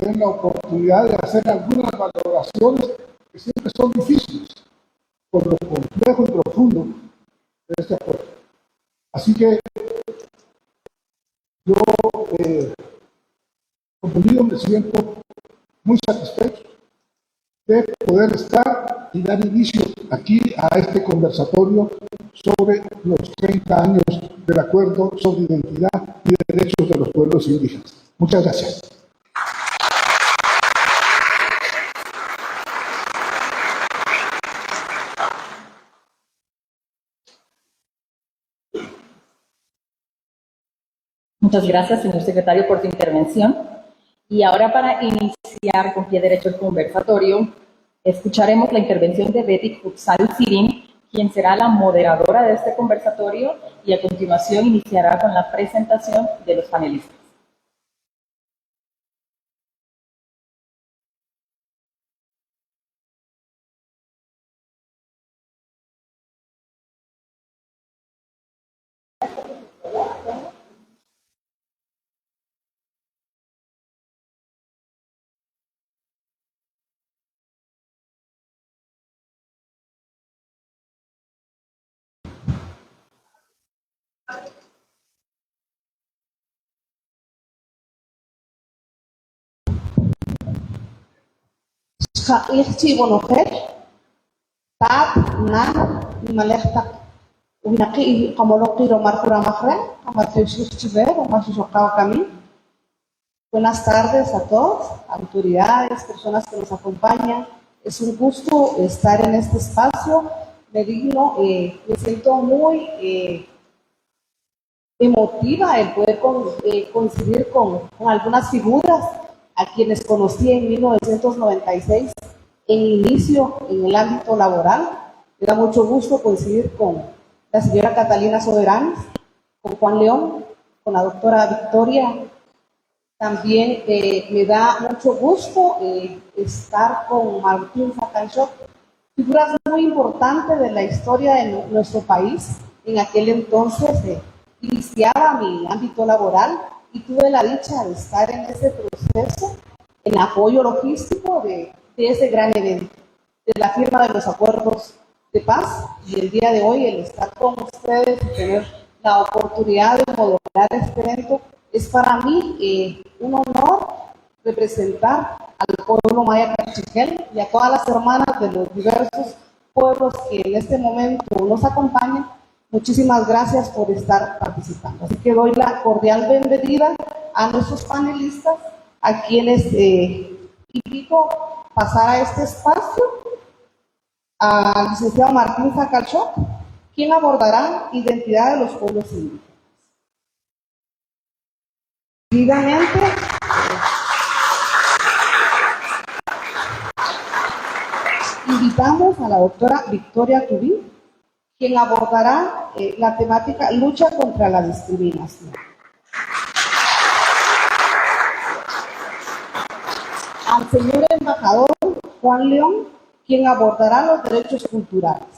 tener la oportunidad de hacer algunas valoraciones que siempre son difíciles, por lo complejo y profundo de este acuerdo. Así que yo, como digo, me siento muy satisfecho de poder estar y dar inicio aquí a este conversatorio sobre los 30 años del Acuerdo sobre Identidad y Derechos de los Pueblos Indígenas. Muchas gracias. Muchas gracias, señor secretario, por su intervención. Y ahora, para iniciar con pie derecho el conversatorio, escucharemos la intervención de Betty Futsal Sirin, quien será la moderadora de este conversatorio, y a continuación iniciará con la presentación de los panelistas. Ichi bonojer, tab, na, malekta, unaki, como lo quiero marcura majre, como te chiver, o más kami. Buenas tardes a todos, autoridades, personas que nos acompañan. Es un gusto estar en este espacio. Me siento muy emotiva el poder coincidir con algunas figuras a quienes conocí en 1996 en inicio en el ámbito laboral. Me da mucho gusto coincidir con la señora Catalina Soberanes, con Juan León, con la doctora Victoria. También me da mucho gusto estar con Martín Zacanchot, figuras muy importantes de la historia de nuestro país. En aquel entonces iniciaba mi ámbito laboral y tuve la dicha de estar en ese proceso, en apoyo logístico de ese gran evento, de la firma de los acuerdos de paz. Y el día de hoy, el estar con ustedes y tener la oportunidad de moderar este evento, es para mí un honor representar al pueblo maya cachiquel y a todas las hermanas de los diversos pueblos que en este momento nos acompañan. Muchísimas gracias por estar participando. Así que doy la cordial bienvenida a nuestros panelistas, a quienes invito a pasar a este espacio, al licenciado Martín Zacanchot, quien abordará identidad de los pueblos indígenas. Seguidamente, invitamos a la doctora Victoria Tubí, quien abordará la temática lucha contra la discriminación. Al señor embajador Juan León, quien abordará los derechos culturales.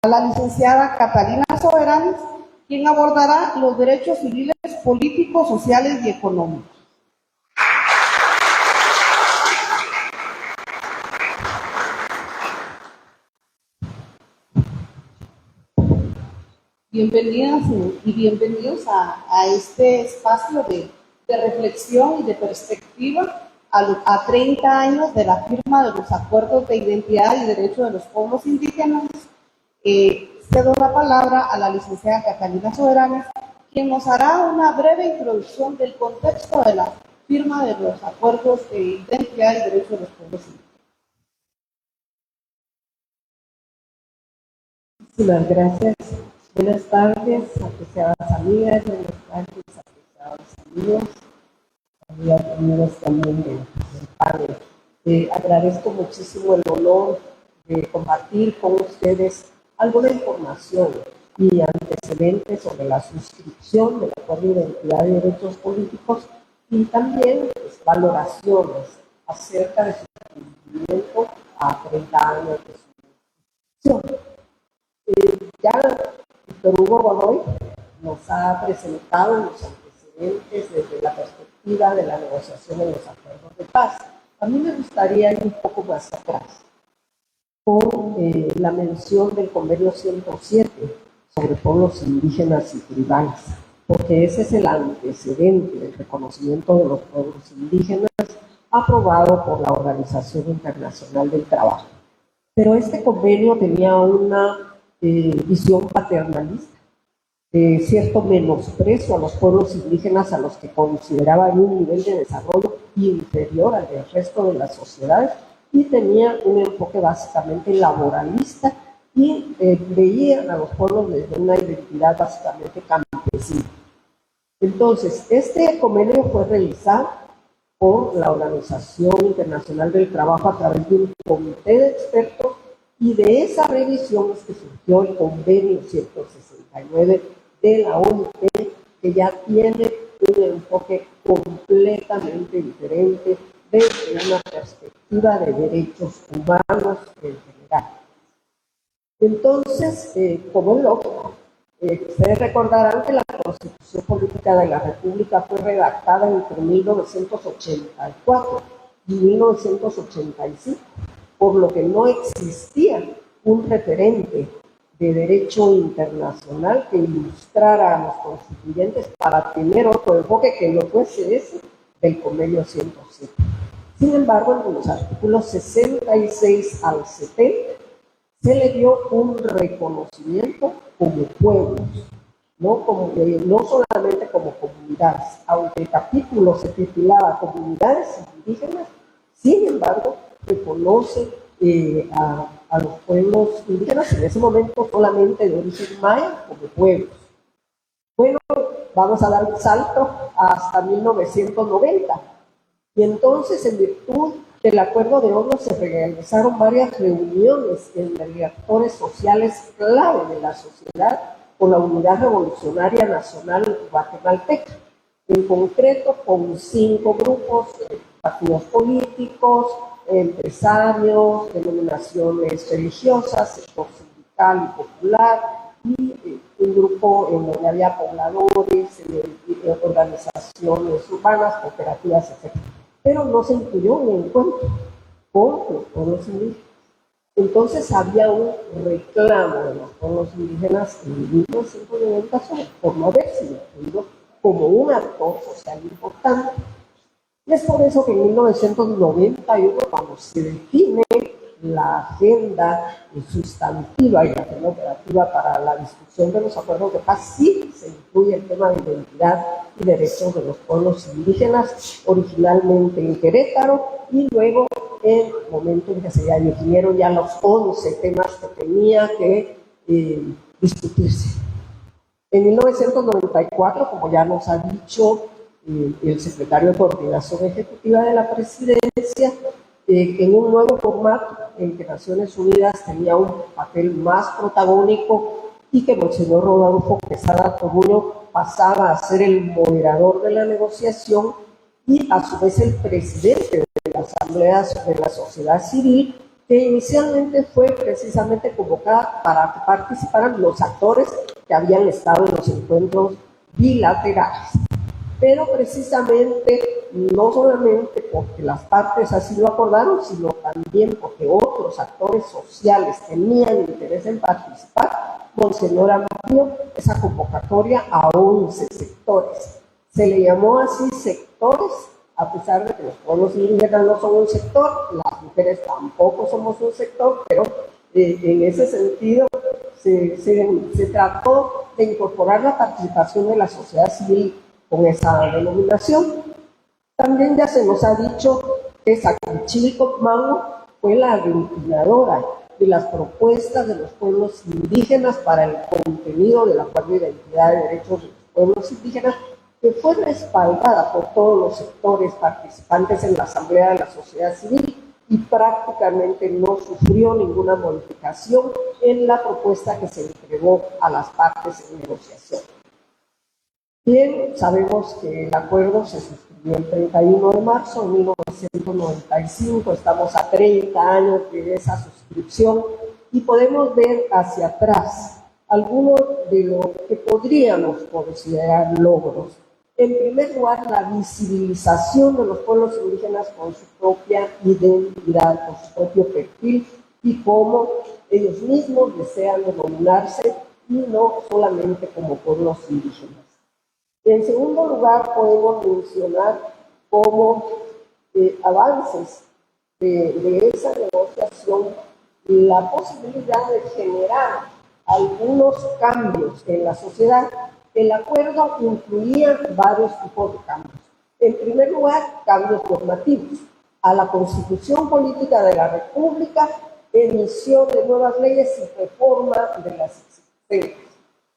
A la licenciada Catalina Soberanes, quien abordará los derechos civiles, políticos, sociales y económicos. Bienvenidas y bienvenidos a este espacio de reflexión y de perspectiva a 30 años de la firma de los acuerdos de identidad y derecho de los pueblos indígenas. Cedo la palabra a la licenciada Catalina Soberanes, quien nos hará una breve introducción del contexto de la firma de los acuerdos de identidad y derecho de los pueblos indígenas. Muchísimas gracias. Buenas tardes, apreciadas amigas, buenas tardes, apreciados amigos, amigos también del panel. Agradezco muchísimo el honor de compartir con ustedes alguna información y antecedentes sobre la suscripción del Acuerdo de Identidad y Derechos Políticos y también valoraciones acerca de su cumplimiento a 30 años de su suscripción. Ya Víctor Hugo Godoy nos ha presentado los antecedentes desde la perspectiva de la negociación de los acuerdos de paz. A mí me gustaría ir un poco más atrás con la mención del convenio 107 sobre pueblos indígenas y tribales, porque ese es el antecedente del reconocimiento de los pueblos indígenas aprobado por la Organización Internacional del Trabajo. Pero este convenio tenía una visión paternalista, cierto menosprecio a los pueblos indígenas a los que consideraban un nivel de desarrollo inferior al del resto de las sociedades, y tenía un enfoque básicamente laboralista y veían a los pueblos desde una identidad básicamente campesina. Entonces, este convenio fue realizado por la Organización Internacional del Trabajo a través de un comité de expertos, y de esa revisión es que surgió el convenio 169 de la OIT, que ya tiene un enfoque completamente diferente desde una perspectiva de derechos humanos en general. Entonces, como es lógico, ustedes recordarán que la Constitución Política de la República fue redactada entre 1984 y 1985, por lo que no existía un referente de derecho internacional que ilustrara a los constituyentes para tener otro enfoque que no fuese ese del convenio 107. Sin embargo, en los artículos 66 al 70 se le dio un reconocimiento como pueblos, no solamente como comunidades, aunque el capítulo se titulaba Comunidades Indígenas. Sin embargo, reconoce a los pueblos indígenas en ese momento solamente de origen maya como pueblos. Bueno, vamos a dar un salto hasta 1990. Y entonces, en virtud del Acuerdo de Oslo, se realizaron varias reuniones entre actores sociales clave de la sociedad con la Unidad Revolucionaria Nacional guatemalteca, en concreto con 5 grupos, partidos políticos, empresarios, denominaciones religiosas, sector sindical y popular, y un grupo en donde había pobladores, organizaciones urbanas, cooperativas, etc. Pero no se incluyó un encuentro con los pueblos indígenas. Entonces había un reclamo de los pueblos indígenas en 1990 por no haber sido incluido como un actor social importante. Y es por eso que en 1991, cuando se define la agenda sustantiva y la agenda operativa para la discusión de los acuerdos de paz, sí se incluye el tema de identidad y derechos de los pueblos indígenas, originalmente en Querétaro, y luego en el momento en que se ya definieron ya los 11 temas que tenía que discutirse. En 1994, como ya nos ha dicho el secretario de Coordinación Ejecutiva de la Presidencia, en un nuevo formato en que Naciones Unidas tenía un papel más protagónico y que Monseñor Rodolfo Quesada Toruño pasaba a ser el moderador de la negociación y a su vez el presidente de la Asamblea de la Sociedad Civil, que inicialmente fue precisamente convocada para que participaran los actores que habían estado en los encuentros bilaterales. Pero precisamente, no solamente porque las partes así lo acordaron, sino también porque otros actores sociales tenían interés en participar, Monseñor amplió esa convocatoria a 11 sectores. Se le llamó así sectores, a pesar de que los pueblos indígenas no son un sector, las mujeres tampoco somos un sector, pero en ese sentido se trató de incorporar la participación de la sociedad civil con esa denominación. También ya se nos ha dicho que Saquichilco Mango fue la aglutinadora de las propuestas de los pueblos indígenas para el contenido del Acuerdo de Identidad de Derechos de los Pueblos Indígenas, que fue respaldada por todos los sectores participantes en la Asamblea de la Sociedad Civil y prácticamente no sufrió ninguna modificación en la propuesta que se entregó a las partes en negociación. Bien, sabemos que el acuerdo se suscribió el 31 de marzo de 1995, estamos a 30 años de esa suscripción y podemos ver hacia atrás algunos de lo que podríamos considerar logros. En primer lugar, la visibilización de los pueblos indígenas con su propia identidad, con su propio perfil y cómo ellos mismos desean denominarse y no solamente como pueblos indígenas. En segundo lugar, podemos mencionar como avances de esa negociación la posibilidad de generar algunos cambios en la sociedad. El acuerdo incluía varios tipos de cambios. En primer lugar, cambios normativos a la Constitución Política de la República, emisión de nuevas leyes y reforma de las existentes.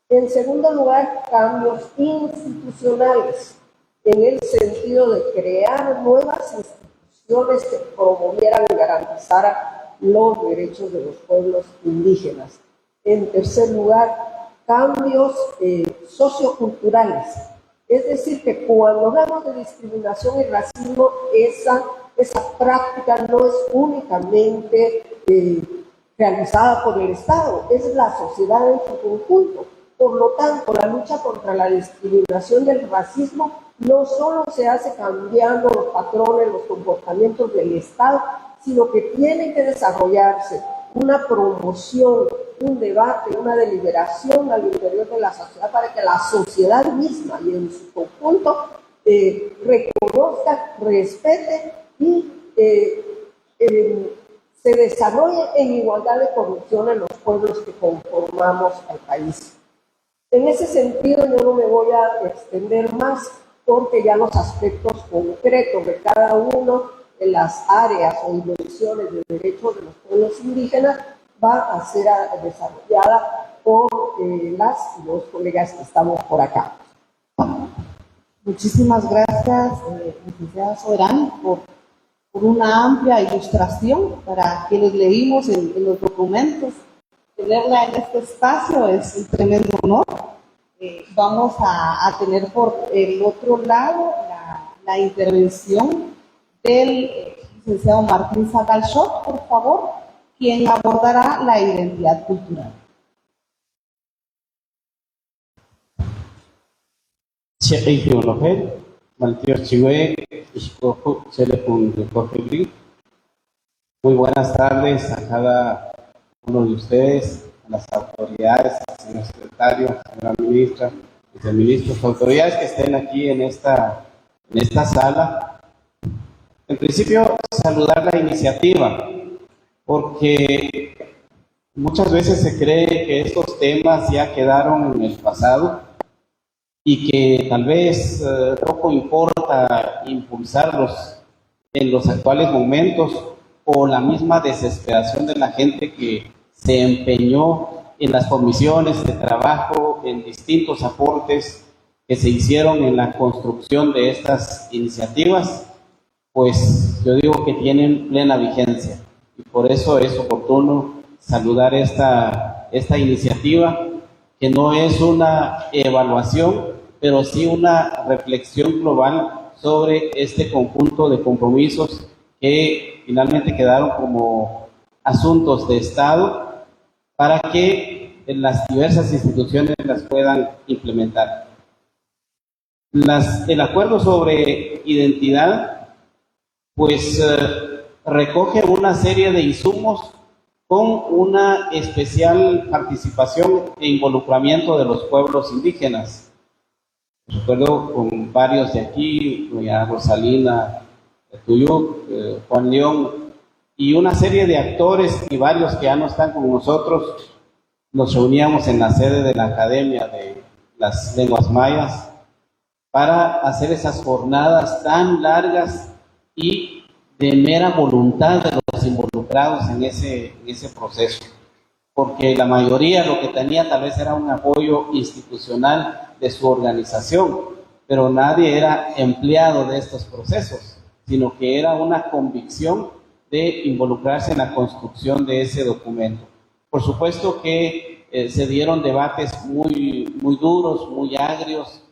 En segundo lugar, cambios institucionales, en el sentido de crear nuevas instituciones que promovieran y garantizaran los derechos de los pueblos indígenas. En tercer lugar, cambios socioculturales, es decir, que cuando hablamos de discriminación y racismo, esa práctica no es únicamente realizada por el Estado, es la sociedad en su conjunto. Por lo tanto, la lucha contra la discriminación y el racismo no solo se hace cambiando los patrones, los comportamientos del Estado, sino que tiene que desarrollarse una promoción, un debate, una deliberación al interior de la sociedad para que la sociedad misma y en su conjunto reconozca, respete y se desarrolle en igualdad de condiciones en los pueblos que conformamos el país. En ese sentido, yo no me voy a extender más porque ya los aspectos concretos de cada uno de las áreas o dimensiones de derechos de los pueblos indígenas va a ser desarrollada por las y los colegas que estamos por acá. Muchísimas gracias, licenciada Soberán, por una amplia ilustración para quienes leímos en los documentos. Tenerla en este espacio es un tremendo honor. Vamos a tener por el otro lado la intervención del licenciado Martín Zagalshot, por favor, quien abordará la identidad cultural. Muy buenas tardes a cada uno de ustedes, a las autoridades, al señor secretario, señora ministra, viceministros, autoridades que estén aquí en esta sala. En principio, saludar la iniciativa, porque muchas veces se cree que estos temas ya quedaron en el pasado y que tal vez poco importa impulsarlos en los actuales momentos, o la misma desesperación de la gente que se empeñó en las comisiones de trabajo, en distintos aportes que se hicieron en la construcción de estas iniciativas, pues yo digo que tienen plena vigencia. Y por eso es oportuno saludar esta iniciativa, que no es una evaluación, pero sí una reflexión global sobre este conjunto de compromisos que finalmente quedaron como asuntos de Estado para que las diversas instituciones las puedan implementar. El acuerdo sobre identidad, pues recoge una serie de insumos con una especial participación e involucramiento de los pueblos indígenas. Recuerdo con varios de aquí, doña Rosalina Tuyuk, Juan León, y una serie de actores y varios que ya no están con nosotros, nos reuníamos en la sede de la Academia de las Lenguas Mayas para hacer esas jornadas tan largas y de mera voluntad de los involucrados en ese proceso, porque la mayoría lo que tenía tal vez era un apoyo institucional de su organización, pero nadie era empleado de estos procesos, sino que era una convicción de involucrarse en la construcción de ese documento. Por supuesto que se dieron debates muy duros, muy agrios,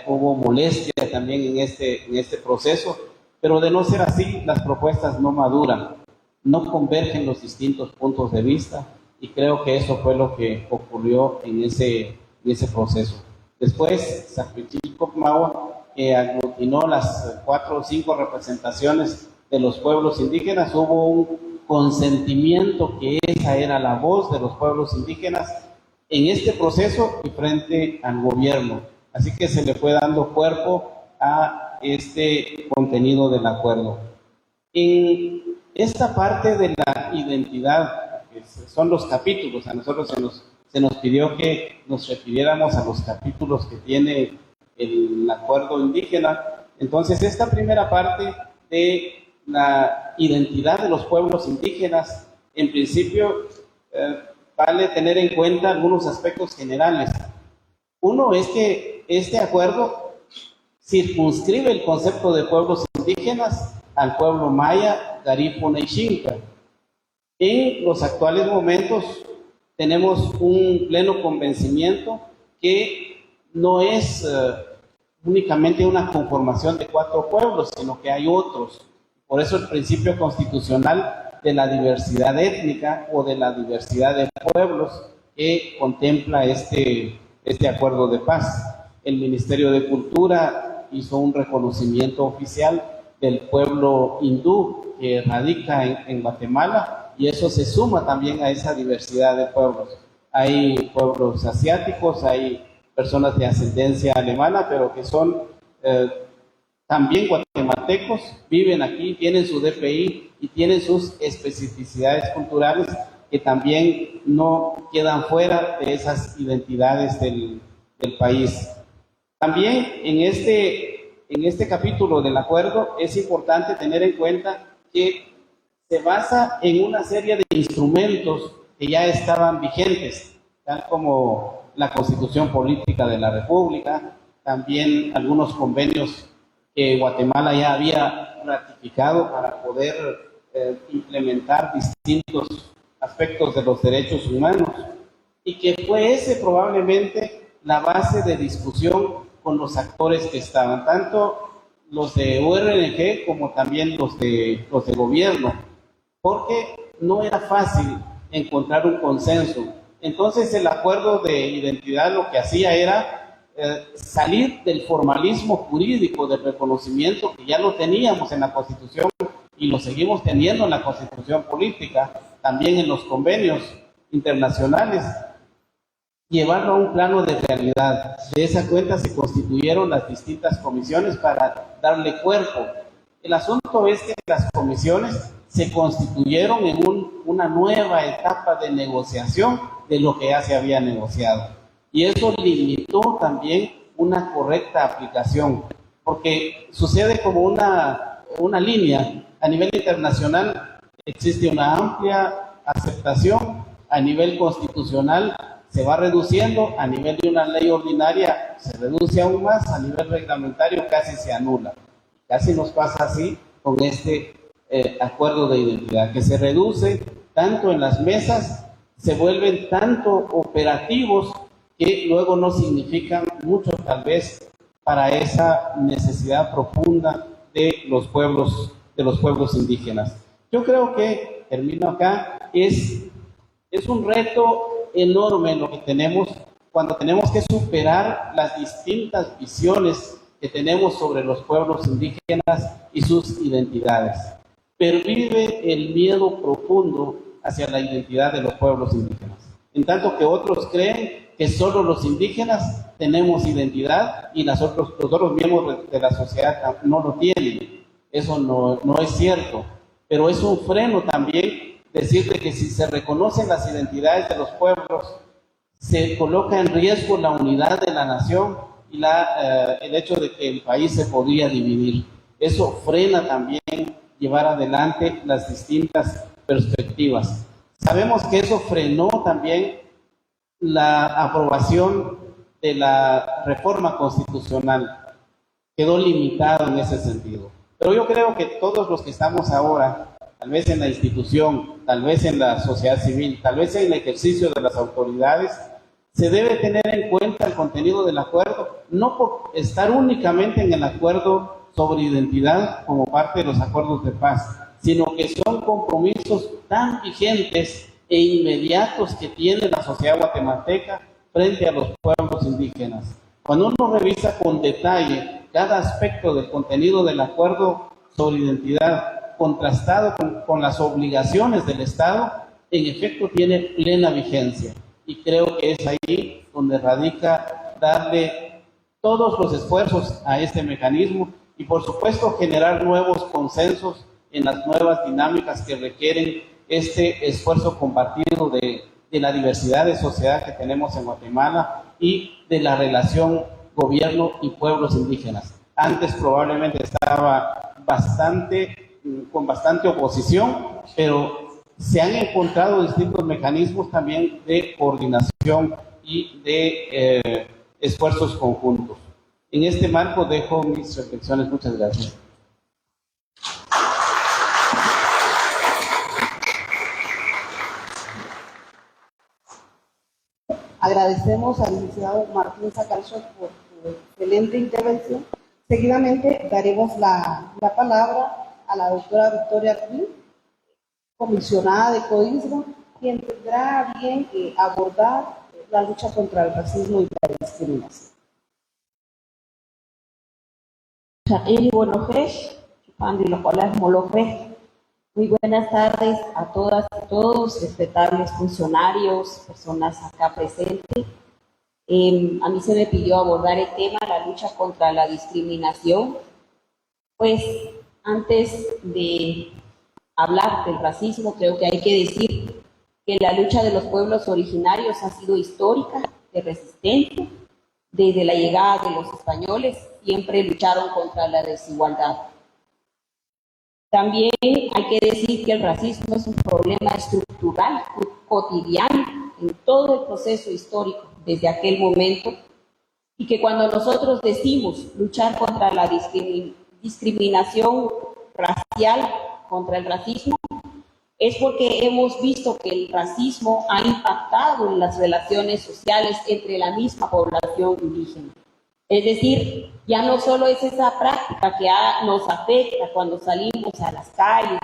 hubo molestia también en este proceso, pero de no ser así, las propuestas no maduran, no convergen los distintos puntos de vista y creo que eso fue lo que ocurrió en ese proceso. Después, Sacrichilcopmahua, que aglutinó las 4 o 5 representaciones de los pueblos indígenas, hubo un consentimiento que esa era la voz de los pueblos indígenas en este proceso y frente al gobierno. Así que se le fue dando cuerpo a este contenido del acuerdo. En esta parte de la identidad, que son los capítulos, a nosotros se nos pidió que nos refiriéramos a los capítulos que tiene el acuerdo indígena. Entonces, esta primera parte de la identidad de los pueblos indígenas, en principio, vale tener en cuenta algunos aspectos generales. Uno es que este acuerdo circunscribe el concepto de pueblos indígenas al pueblo maya, garífuna y xinca. En los actuales momentos tenemos un pleno convencimiento que no es únicamente una conformación de 4 pueblos, sino que hay otros. Por eso el principio constitucional de la diversidad étnica o de la diversidad de pueblos que contempla este acuerdo de paz. El Ministerio de Cultura hizo un reconocimiento oficial del pueblo hindú que radica en Guatemala, y eso se suma también a esa diversidad de pueblos. Hay pueblos asiáticos, hay personas de ascendencia alemana, pero que son también guatemaltecos, viven aquí, tienen su DPI y tienen sus especificidades culturales que también no quedan fuera de esas identidades del país. También en este capítulo del acuerdo es importante tener en cuenta que se basa en una serie de instrumentos que ya estaban vigentes, tal como la Constitución Política de la República, también algunos convenios que Guatemala ya había ratificado para poder implementar distintos aspectos de los derechos humanos, y que fue ese probablemente la base de discusión con los actores que estaban, tanto los de URNG como también los de gobierno, porque no era fácil encontrar un consenso. Entonces el acuerdo de identidad lo que hacía era salir del formalismo jurídico, del reconocimiento que ya lo teníamos en la Constitución y lo seguimos teniendo en la Constitución Política, también en los convenios internacionales, llevarlo a un plano de realidad. De esa cuenta se constituyeron las distintas comisiones para darle cuerpo. El asunto es que las comisiones se constituyeron en una nueva etapa de negociación de lo que ya se había negociado. Y eso limitó también una correcta aplicación, porque sucede como una línea. A nivel internacional existe una amplia aceptación, a nivel constitucional se va reduciendo, a nivel de una ley ordinaria se reduce aún más, a nivel reglamentario casi se anula. Casi nos pasa así con este acuerdo de identidad, que se reduce tanto en las mesas, se vuelven tanto operativos que luego no significan mucho tal vez para esa necesidad profunda de los pueblos indígenas. Yo creo que, termino acá, es un reto enorme lo que tenemos cuando tenemos que superar las distintas visiones que tenemos sobre los pueblos indígenas y sus identidades. Pervive el miedo profundo hacia la identidad de los pueblos indígenas, en tanto que otros creen que solo los indígenas tenemos identidad y los otros miembros de la sociedad no lo tienen. Eso no es cierto, pero es un freno también decirte que si se reconocen las identidades de los pueblos, se coloca en riesgo la unidad de la nación y el hecho de que el país se podría dividir. Eso frena también llevar adelante las distintas perspectivas. Sabemos que eso frenó también la aprobación de la reforma constitucional. Quedó limitado en ese sentido. Pero yo creo que todos los que estamos ahora, tal vez en la institución, tal vez en la sociedad civil, tal vez en el ejercicio de las autoridades, se debe tener en cuenta el contenido del acuerdo, no por estar únicamente en el acuerdo sobre identidad como parte de los acuerdos de paz, sino que son compromisos tan vigentes e inmediatos que tiene la sociedad guatemalteca frente a los pueblos indígenas. Cuando uno revisa con detalle cada aspecto del contenido del acuerdo sobre identidad contrastado con las obligaciones del Estado, en efecto tiene plena vigencia. Y creo que es ahí donde radica darle todos los esfuerzos a este mecanismo y, por supuesto, generar nuevos consensos en las nuevas dinámicas que requieren este esfuerzo compartido de la diversidad de sociedad que tenemos en Guatemala y de la relación gobierno y pueblos indígenas. Antes probablemente estaba con bastante oposición, pero se han encontrado distintos mecanismos también de coordinación y de esfuerzos conjuntos. En este marco dejo mis reflexiones. Muchas gracias. Agradecemos al licenciado Martín Zacarías por su excelente intervención. Seguidamente daremos la palabra a la doctora Victoria Ruiz, comisionada de CODISRO, quien tendrá a bien abordar la lucha contra el racismo y la discriminación. Muy buenas tardes a todas y todos, respetables funcionarios, personas acá presentes. A mí se me pidió abordar el tema, la lucha contra la discriminación. Pues antes de hablar del racismo, creo que hay que decir que la lucha de los pueblos originarios ha sido histórica, de resistencia. Desde la llegada de los españoles siempre lucharon contra la desigualdad. También hay que decir que el racismo es un problema estructural, cotidiano, en todo el proceso histórico desde aquel momento, y que cuando nosotros decimos luchar contra la discriminación racial, contra el racismo, es porque hemos visto que el racismo ha impactado en las relaciones sociales entre la misma población indígena. Es decir, ya no solo es esa práctica que nos afecta cuando salimos a las calles,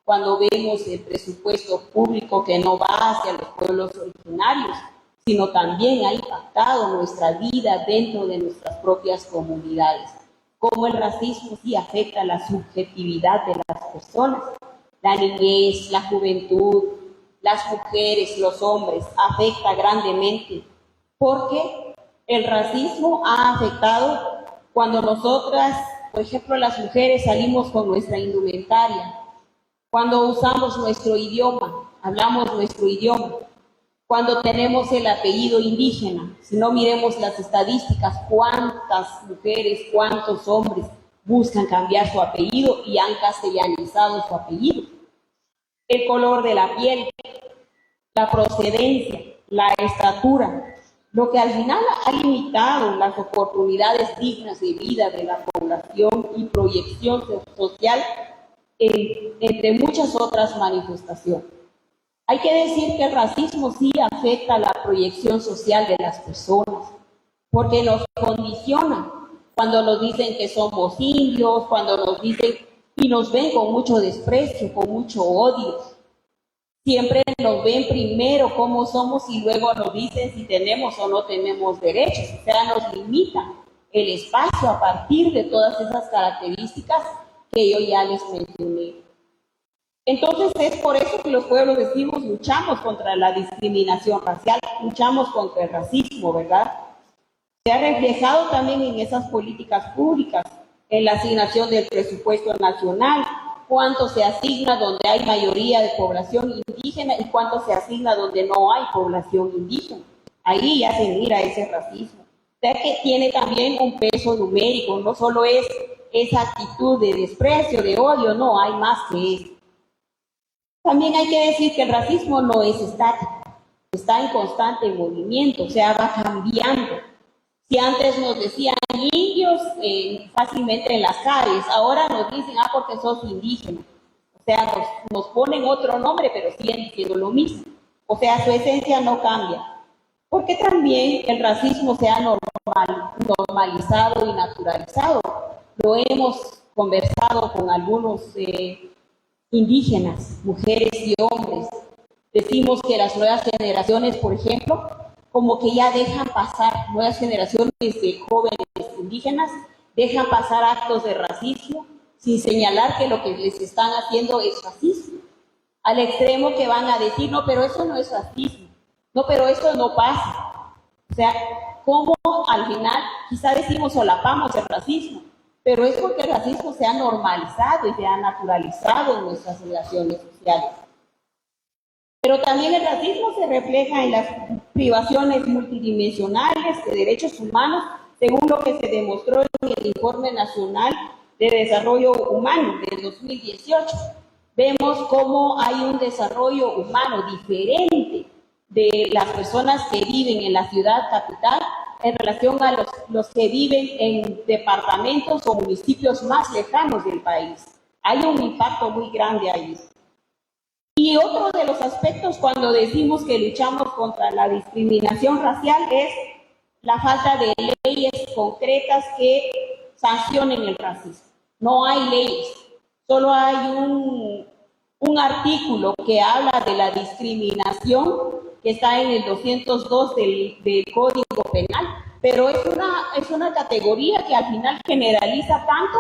cuando vemos el presupuesto público que no va hacia los pueblos originarios, sino también ha impactado nuestra vida dentro de nuestras propias comunidades. Cómo el racismo sí afecta la subjetividad de las personas, la niñez, la juventud, las mujeres, los hombres, afecta grandemente, porque el racismo ha afectado cuando nosotras, por ejemplo, las mujeres salimos con nuestra indumentaria, cuando usamos nuestro idioma, hablamos nuestro idioma, cuando tenemos el apellido indígena. Si no, miremos las estadísticas, cuántas mujeres, cuántos hombres buscan cambiar su apellido y han castellanizado su apellido. El color de la piel, la procedencia, la estatura, lo que al final ha limitado las oportunidades dignas de vida de la población y proyección social, entre muchas otras manifestaciones. Hay que decir que el racismo sí afecta la proyección social de las personas, porque nos condiciona cuando nos dicen que somos indios, cuando nos dicen y nos ven con mucho desprecio, con mucho odio. Siempre nos ven primero cómo somos y luego nos dicen si tenemos o no tenemos derechos. O sea, nos limitan el espacio a partir de todas esas características que yo ya les mencioné. Entonces es por eso que los pueblos decimos luchamos contra la discriminación racial, luchamos contra el racismo, ¿verdad? Se ha reflejado también en esas políticas públicas, en la asignación del presupuesto nacional, cuánto se asigna donde hay mayoría de población indígena y cuánto se asigna donde no hay población indígena. Ahí ya se mira ese racismo. O sea que tiene también un peso numérico, no solo es esa actitud de desprecio, de odio, no, hay más que eso. También hay que decir que el racismo no es estático, está en constante movimiento, o sea, va cambiando. Si antes nos decían indios fácilmente en las calles, ahora nos dicen, porque sos indígena. O sea, nos ponen otro nombre, pero siguen diciendo lo mismo. O sea, su esencia no cambia. Porque también el racismo se ha normalizado y naturalizado. Lo hemos conversado con algunos indígenas, mujeres y hombres, decimos que las nuevas generaciones, por ejemplo, como que ya dejan pasar, nuevas generaciones de jóvenes indígenas, dejan pasar actos de racismo sin señalar que lo que les están haciendo es racismo. Al extremo que van a decir, no, pero eso no es racismo, no, pero eso no pasa. O sea, como al final quizá decimos solapamos el racismo, pero es porque el racismo se ha normalizado y se ha naturalizado en nuestras relaciones sociales. Pero también el racismo se refleja en las privaciones multidimensionales de derechos humanos, según lo que se demostró en el Informe Nacional de Desarrollo Humano del 2018. Vemos cómo hay un desarrollo humano diferente de las personas que viven en la ciudad capital en relación a los que viven en departamentos o municipios más lejanos del país. Hay un impacto muy grande ahí. Y otro de los aspectos cuando decimos que luchamos contra la discriminación racial es la falta de leyes concretas que sancionen el racismo. No hay leyes, solo hay un artículo que habla de la discriminación que está en el 202 del Código Penal, pero es una categoría que al final generaliza tanto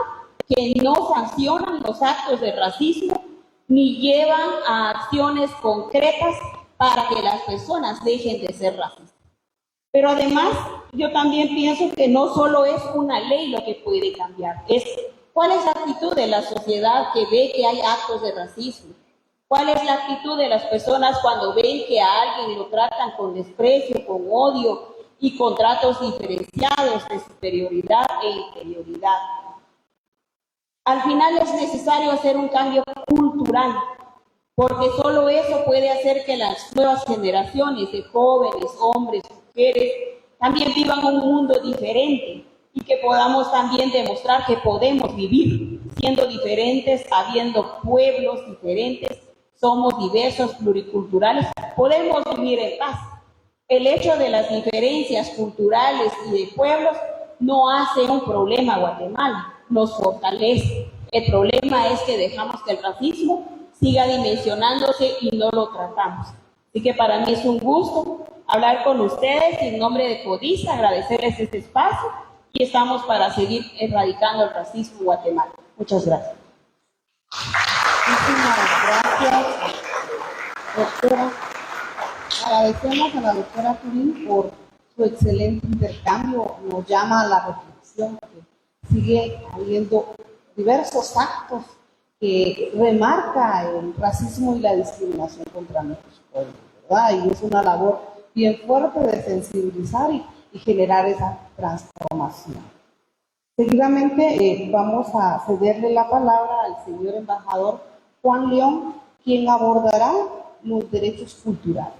que no sancionan los actos de racismo ni llevan a acciones concretas para que las personas dejen de ser racistas. Pero además, yo también pienso que no solo es una ley lo que puede cambiar, es cuál es la actitud de la sociedad que ve que hay actos de racismo, cuál es la actitud de las personas cuando ven que a alguien lo tratan con desprecio, con odio y con tratos diferenciados de superioridad e inferioridad. Al final es necesario hacer un cambio cultural, porque solo eso puede hacer que las nuevas generaciones de jóvenes, hombres, mujeres, también vivan un mundo diferente y que podamos también demostrar que podemos vivir siendo diferentes, habiendo pueblos diferentes, somos diversos, pluriculturales, podemos vivir en paz. El hecho de las diferencias culturales y de pueblos no hace un problema a Guatemala, nos fortalece. El problema es que dejamos que el racismo siga dimensionándose y no lo tratamos. Así que para mí es un gusto hablar con ustedes en nombre de CODISA, agradecerles este espacio y estamos para seguir erradicando el racismo en Guatemala. Muchas gracias. Muchísimas gracias, doctora. Agradecemos a la doctora Turín por su excelente intercambio. Nos llama a la reflexión que sigue habiendo diversos actos que remarca el racismo y la discriminación contra nuestros pueblos, ¿verdad? Y es una labor bien fuerte de sensibilizar y generar esa transformación. Seguidamente vamos a cederle la palabra al señor embajador Juan León, quien abordará los derechos culturales.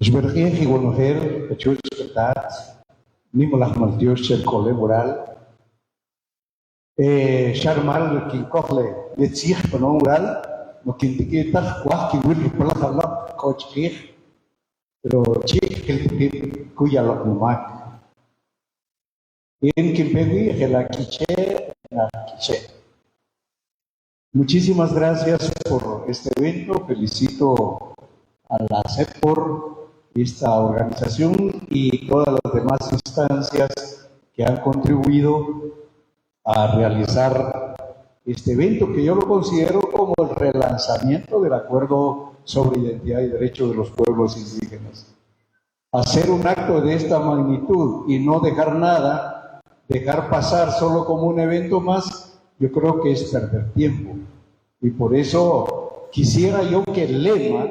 Esbergien y Guanojer, Pechul Spetat, Nimolach Maltios, el Cole Moral, Charmal, quien cogle, Letzich, Panomural, no quien te quita, Juan, que will Palajala, Cochich, pero Chich, el cuya lo Numac. En Quimpevi, el Aquiche, la Quiche. Muchísimas gracias por este evento, felicito a la CEP por esta organización y todas las demás instancias que han contribuido a realizar este evento, que yo lo considero como el relanzamiento del Acuerdo sobre Identidad y Derechos de los Pueblos Indígenas. Hacer un acto de esta magnitud y no dejar nada, dejar pasar solo como un evento más, yo creo que es perder tiempo. Y por eso quisiera yo que el lema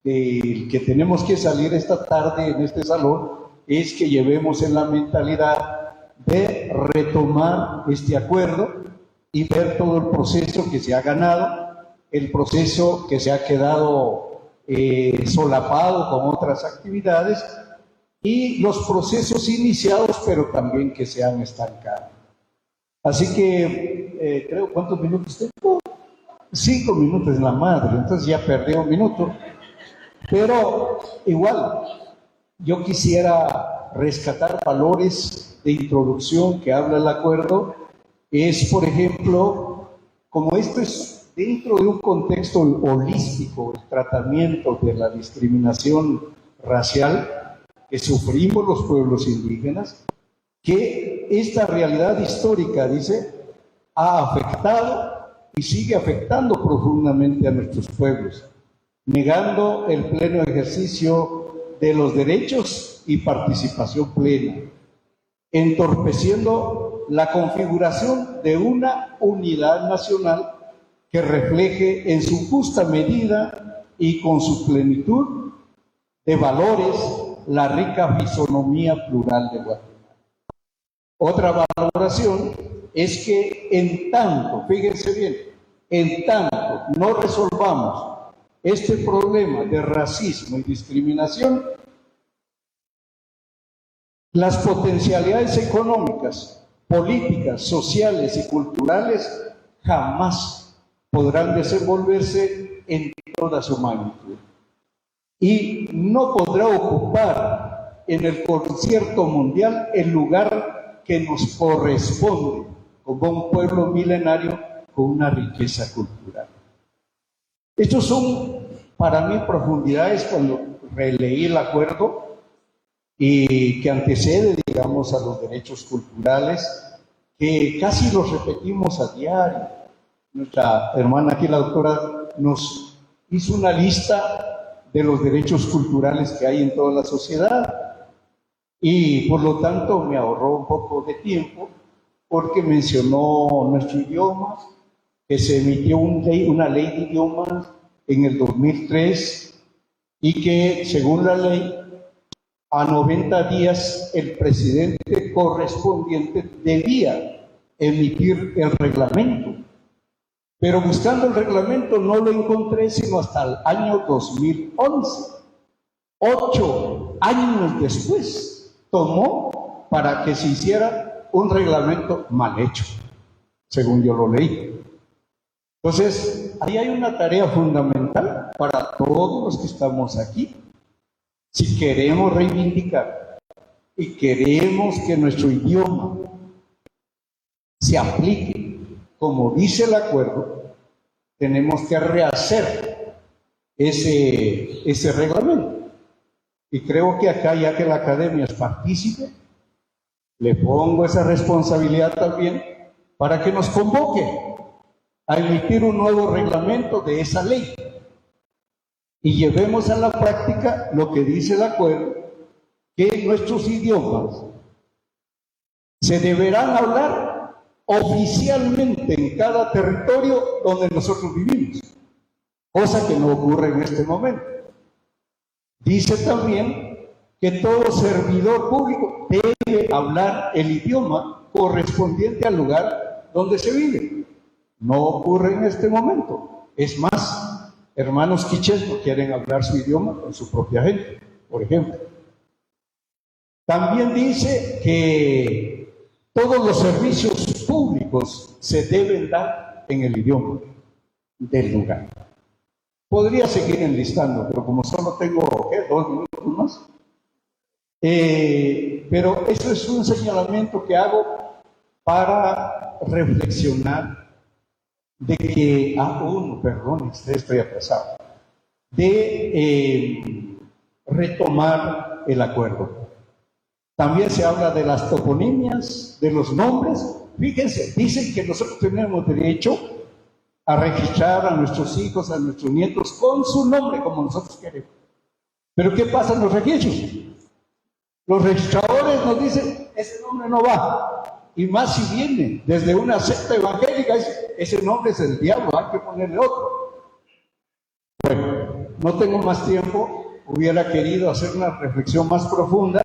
del que tenemos que salir esta tarde en este salón es que llevemos en la mentalidad de retomar este acuerdo y ver todo el proceso que se ha ganado, el proceso que se ha quedado solapado con otras actividades y los procesos iniciados pero también que se han estancado. Así que creo, ¿cuántos minutos tengo? 5 minutos es la madre, entonces ya perdí un minuto. Pero igual, yo quisiera rescatar valores de introducción que habla el acuerdo. Es, por ejemplo, como esto es dentro de un contexto holístico, el tratamiento de la discriminación racial que sufrimos los pueblos indígenas, que esta realidad histórica, dice, ha afectado y sigue afectando profundamente a nuestros pueblos, negando el pleno ejercicio de los derechos y participación plena, entorpeciendo la configuración de una unidad nacional que refleje en su justa medida y con su plenitud de valores la rica fisonomía plural de Guatemala. Otra valoración es que en tanto, fíjense bien, en tanto no resolvamos este problema de racismo y discriminación, las potencialidades económicas, políticas, sociales y culturales jamás podrán desenvolverse en toda su magnitud. Y no podrá ocupar en el concierto mundial el lugar que nos corresponde como un pueblo milenario con una riqueza cultural. Estos son para mí profundidades cuando releí el acuerdo y que antecede, digamos, a los derechos culturales, que casi los repetimos a diario. Nuestra hermana aquí, la doctora, nos hizo una lista de los derechos culturales que hay en toda la sociedad y por lo tanto me ahorró un poco de tiempo porque mencionó nuestro idioma, que se emitió una ley de idiomas en el 2003 y que según la ley a 90 días el presidente correspondiente debía emitir el reglamento. Pero buscando el reglamento no lo encontré sino hasta el año 2011. 8 años después tomó para que se hiciera un reglamento mal hecho, según yo lo leí. Entonces, ahí hay una tarea fundamental para todos los que estamos aquí. Si queremos reivindicar y queremos que nuestro idioma se aplique como dice el acuerdo, tenemos que rehacer ese reglamento. Y creo que acá, ya que la academia es partícipe, le pongo esa responsabilidad también para que nos convoque a emitir un nuevo reglamento de esa ley y llevemos a la práctica lo que dice el acuerdo, que nuestros idiomas se deberán hablar oficialmente en cada territorio donde nosotros vivimos, cosa que no ocurre en este momento. Dice también que todo servidor público debe hablar el idioma correspondiente al lugar donde se vive. No ocurre en este momento. Es más, hermanos quichés no quieren hablar su idioma con su propia gente, por ejemplo. También dice que todos los servicios públicos se deben dar en el idioma del lugar. Podría seguir enlistando, pero como solo tengo 2 minutos más. Pero eso es un señalamiento que hago para reflexionar de que, perdón, estoy atrasado, de retomar el acuerdo. También se habla de las toponimias, de los nombres. Fíjense, dicen que nosotros tenemos derecho a registrar a nuestros hijos, a nuestros nietos con su nombre como nosotros queremos. Pero ¿qué pasa en los registros? Los registradores nos dicen, ese nombre no va. Y más si viene desde una secta evangélica, ese nombre es el diablo, hay que ponerle otro. Bueno, no tengo más tiempo, hubiera querido hacer una reflexión más profunda,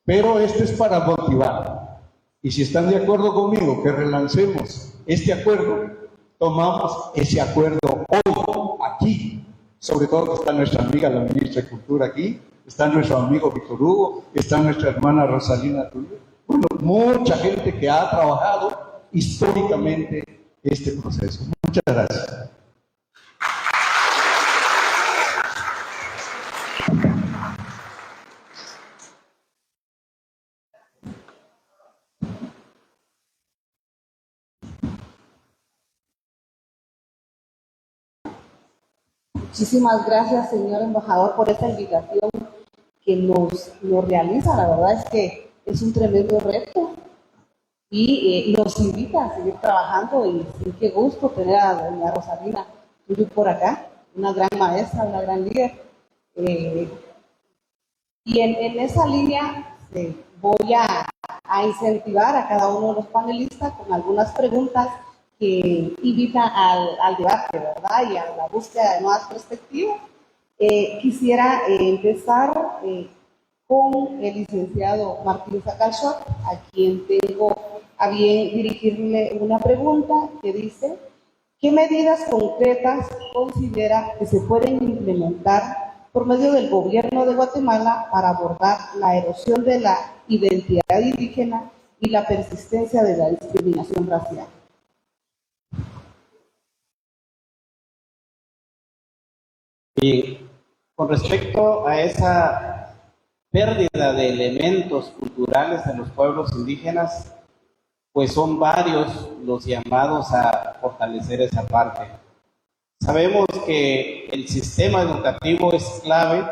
pero esto es para motivar. Y si están de acuerdo conmigo que relancemos este acuerdo, tomamos ese acuerdo hoy, aquí. Sobre todo que está nuestra amiga, la ministra de Cultura aquí, está nuestro amigo Víctor Hugo, está nuestra hermana Rosalina Tulio. Bueno, mucha gente que ha trabajado históricamente este proceso. Muchas gracias. Muchísimas gracias, señor embajador, por esta invitación que nos realiza. La verdad es que es un tremendo reto y nos invita a seguir trabajando y qué gusto tener a doña Rosalina Tuyu por acá, una gran maestra, una gran líder. Y en esa línea voy a incentivar a cada uno de los panelistas con algunas preguntas que invitan al debate, ¿verdad? Y a la búsqueda de nuevas perspectivas. Quisiera empezar con el licenciado Martín Sacalshot, a quien tengo a bien dirigirle una pregunta que dice: ¿qué medidas concretas considera que se pueden implementar por medio del gobierno de Guatemala para abordar la erosión de la identidad indígena y la persistencia de la discriminación racial? Bien, con respecto a esa pérdida de elementos culturales de los pueblos indígenas, pues son varios los llamados a fortalecer esa parte. Sabemos que el sistema educativo es clave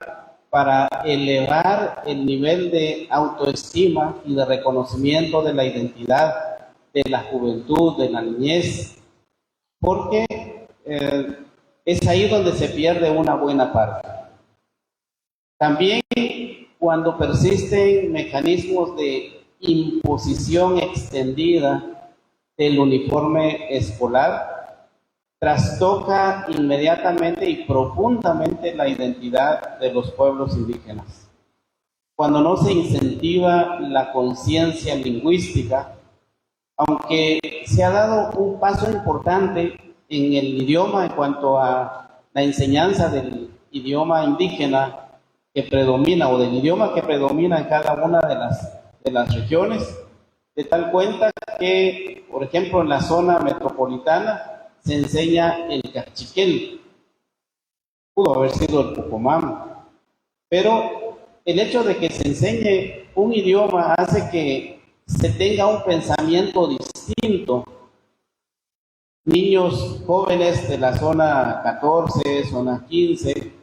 para elevar el nivel de autoestima y de reconocimiento de la identidad de la juventud, de la niñez, porque es ahí donde se pierde una buena parte. También cuando persisten mecanismos de imposición extendida del uniforme escolar, trastoca inmediatamente y profundamente la identidad de los pueblos indígenas. Cuando no se incentiva la conciencia lingüística, aunque se ha dado un paso importante en el idioma en cuanto a la enseñanza del idioma indígena que predomina o del idioma que predomina en cada una de las regiones, de tal cuenta que, por ejemplo, en la zona metropolitana se enseña el cachiquel, pudo haber sido el pucomam, pero el hecho de que se enseñe un idioma hace que se tenga un pensamiento distinto. Niños jóvenes de la zona 14, zona 15,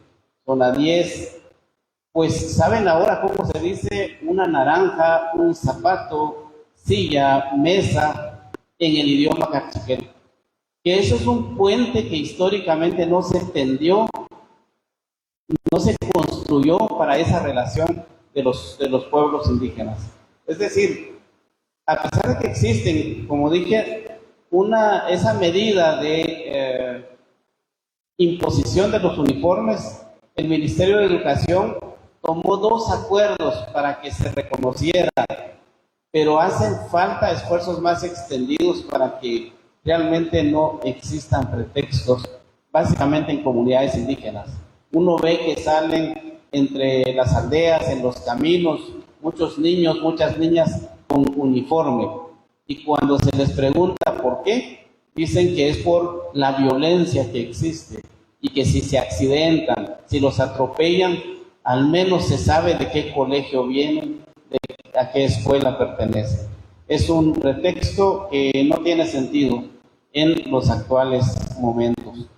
zona 10, pues saben ahora cómo se dice una naranja, un zapato, silla, mesa en el idioma cachiquel. Que eso es un puente que históricamente no se tendió, no se construyó para esa relación de los pueblos indígenas. Es decir, a pesar de que existen, como dije, esa medida de imposición de los uniformes, el Ministerio de Educación tomó 2 acuerdos para que se reconociera, pero hacen falta esfuerzos más extendidos para que realmente no existan pretextos, básicamente en comunidades indígenas. Uno ve que salen entre las aldeas, en los caminos, muchos niños, muchas niñas con uniforme, y cuando se les pregunta por qué, dicen que es por la violencia que existe, y que si se accidentan, si los atropellan, al menos se sabe de qué colegio vienen, a qué escuela pertenecen. Es un pretexto que no tiene sentido en los actuales momentos.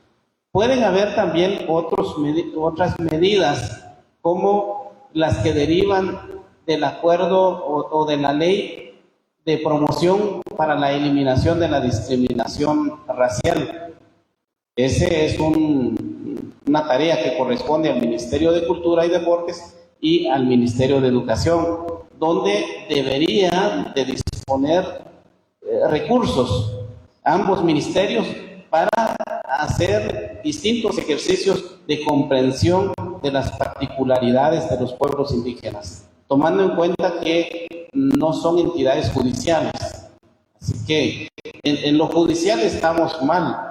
Pueden haber también otras medidas, como las que derivan del acuerdo o de la ley de promoción para la eliminación de la discriminación racial. Ese es una tarea que corresponde al Ministerio de Cultura y Deportes y al Ministerio de Educación, donde deberían de disponer recursos ambos ministerios para hacer distintos ejercicios de comprensión de las particularidades de los pueblos indígenas, tomando en cuenta que no son entidades judiciales. Así que en lo judicial estamos mal.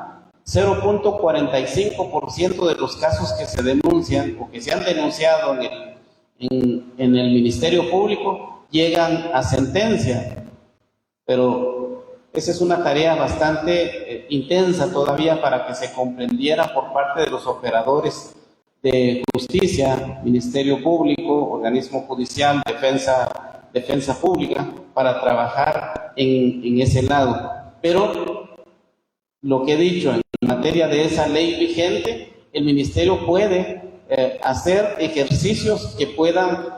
0.45% de los casos que se denuncian o que se han denunciado en el Ministerio Público llegan a sentencia, pero esa es una tarea bastante intensa todavía para que se comprendiera por parte de los operadores de justicia, Ministerio Público, organismo judicial, defensa pública, para trabajar en ese lado. Pero lo que he dicho en materia de esa ley vigente el ministerio puede hacer ejercicios que puedan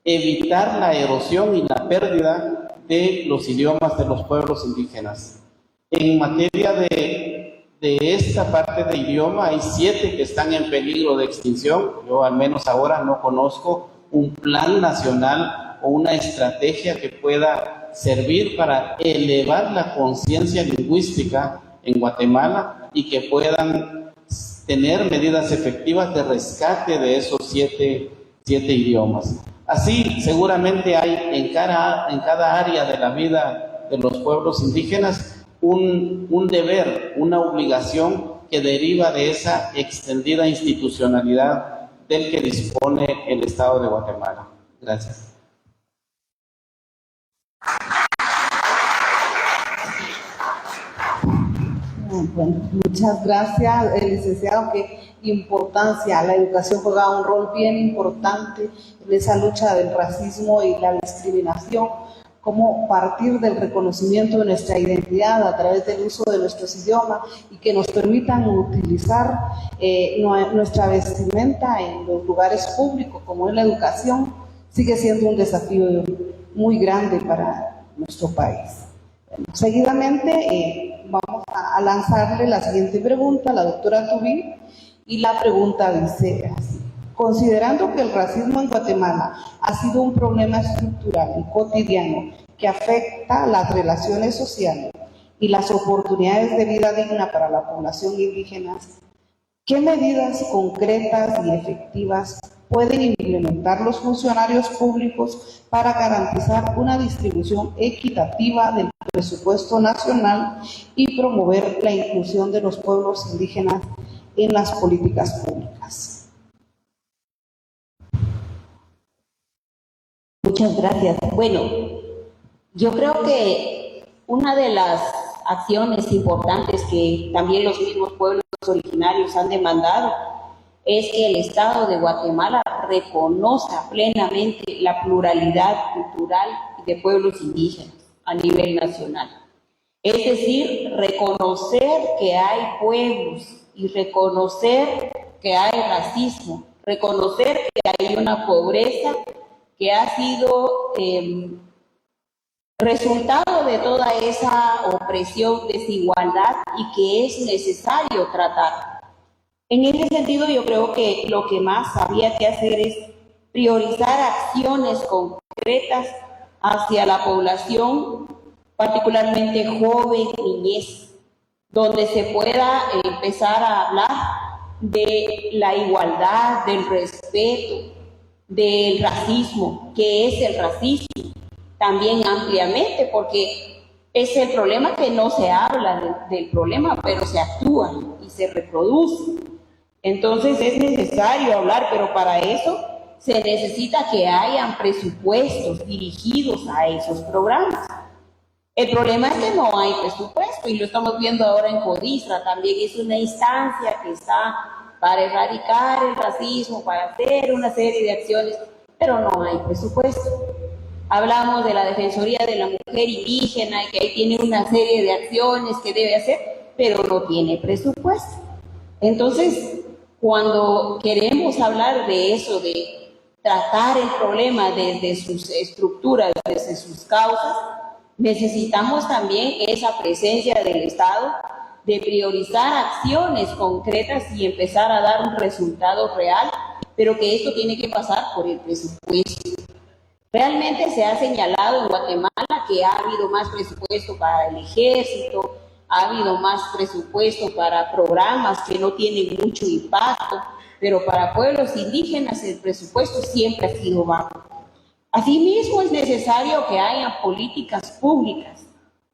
evitar la erosión y la pérdida de los idiomas de los pueblos indígenas. En materia de esta parte de idioma, hay 7 que están en peligro de extinción. Yo al menos ahora no conozco un plan nacional o una estrategia que pueda servir para elevar la conciencia lingüística en Guatemala y que puedan tener medidas efectivas de rescate de esos 7 idiomas. Así, seguramente hay en cada área de la vida de los pueblos indígenas un deber, una obligación que deriva de esa extendida institucionalidad del que dispone el Estado de Guatemala. Gracias. Bueno, muchas gracias, licenciado. Qué importancia, la educación juega un rol bien importante en esa lucha del racismo y la discriminación. Cómo partir del reconocimiento de nuestra identidad a través del uso de nuestros idiomas y que nos permitan utilizar nuestra vestimenta en los lugares públicos, como es la educación, sigue siendo un desafío muy grande para nuestro país. Seguidamente vamos a lanzarle la siguiente pregunta a la doctora Tubín, y la pregunta dice así: considerando que el racismo en Guatemala ha sido un problema estructural y cotidiano que afecta las relaciones sociales y las oportunidades de vida digna para la población indígena, ¿qué medidas concretas y efectivas pueden implementar los funcionarios públicos para garantizar una distribución equitativa del presupuesto nacional y promover la inclusión de los pueblos indígenas en las políticas públicas? Muchas gracias. Bueno, yo creo que una de las acciones importantes que también los mismos pueblos originarios han demandado es que el Estado de Guatemala reconozca plenamente la pluralidad cultural de pueblos indígenas a nivel nacional. Es decir, reconocer que hay pueblos y reconocer que hay racismo, reconocer que hay una pobreza que ha sido resultado de toda esa opresión, desigualdad, y que es necesario tratar. En ese sentido, yo creo que lo que más había que hacer es priorizar acciones concretas hacia la población, particularmente joven, niñez, donde se pueda empezar a hablar de la igualdad, del respeto, del racismo, que es el racismo, también ampliamente, porque es el problema que no se habla del problema, pero se actúa y se reproduce. Entonces es necesario hablar, pero para eso se necesita que hayan presupuestos dirigidos a esos programas. El problema es que no hay presupuesto, y lo estamos viendo ahora en CODISRA, también es una instancia que está para erradicar el racismo, para hacer una serie de acciones, pero no hay presupuesto. Hablamos de la Defensoría de la Mujer Indígena, que ahí tiene una serie de acciones que debe hacer, pero no tiene presupuesto. Entonces, cuando queremos hablar de eso, de tratar el problema desde sus estructuras, desde sus causas, necesitamos también esa presencia del Estado de priorizar acciones concretas y empezar a dar un resultado real, pero que esto tiene que pasar por el presupuesto. Realmente se ha señalado en Guatemala que ha habido más presupuesto para el ejército, ha habido más presupuesto para programas que no tienen mucho impacto, pero para pueblos indígenas el presupuesto siempre ha sido bajo. Asimismo, es necesario que haya políticas públicas.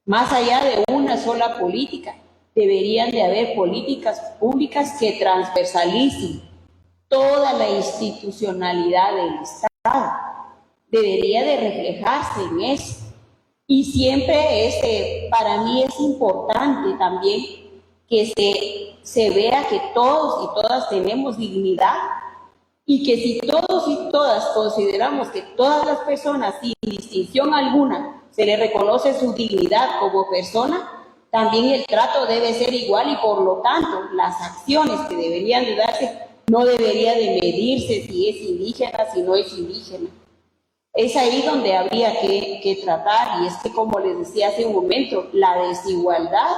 Más allá de una sola política, deberían de haber políticas públicas que transversalicen toda la institucionalidad del Estado. Debería de reflejarse en eso. Y siempre para mí es importante también que se vea que todos y todas tenemos dignidad, y que si todos y todas consideramos que todas las personas, sin distinción alguna, se les reconoce su dignidad como persona, también el trato debe ser igual y por lo tanto las acciones que deberían de darse no debería de medirse si es indígena, si no es indígena. Es ahí donde habría que tratar, y es que, como les decía hace un momento, la desigualdad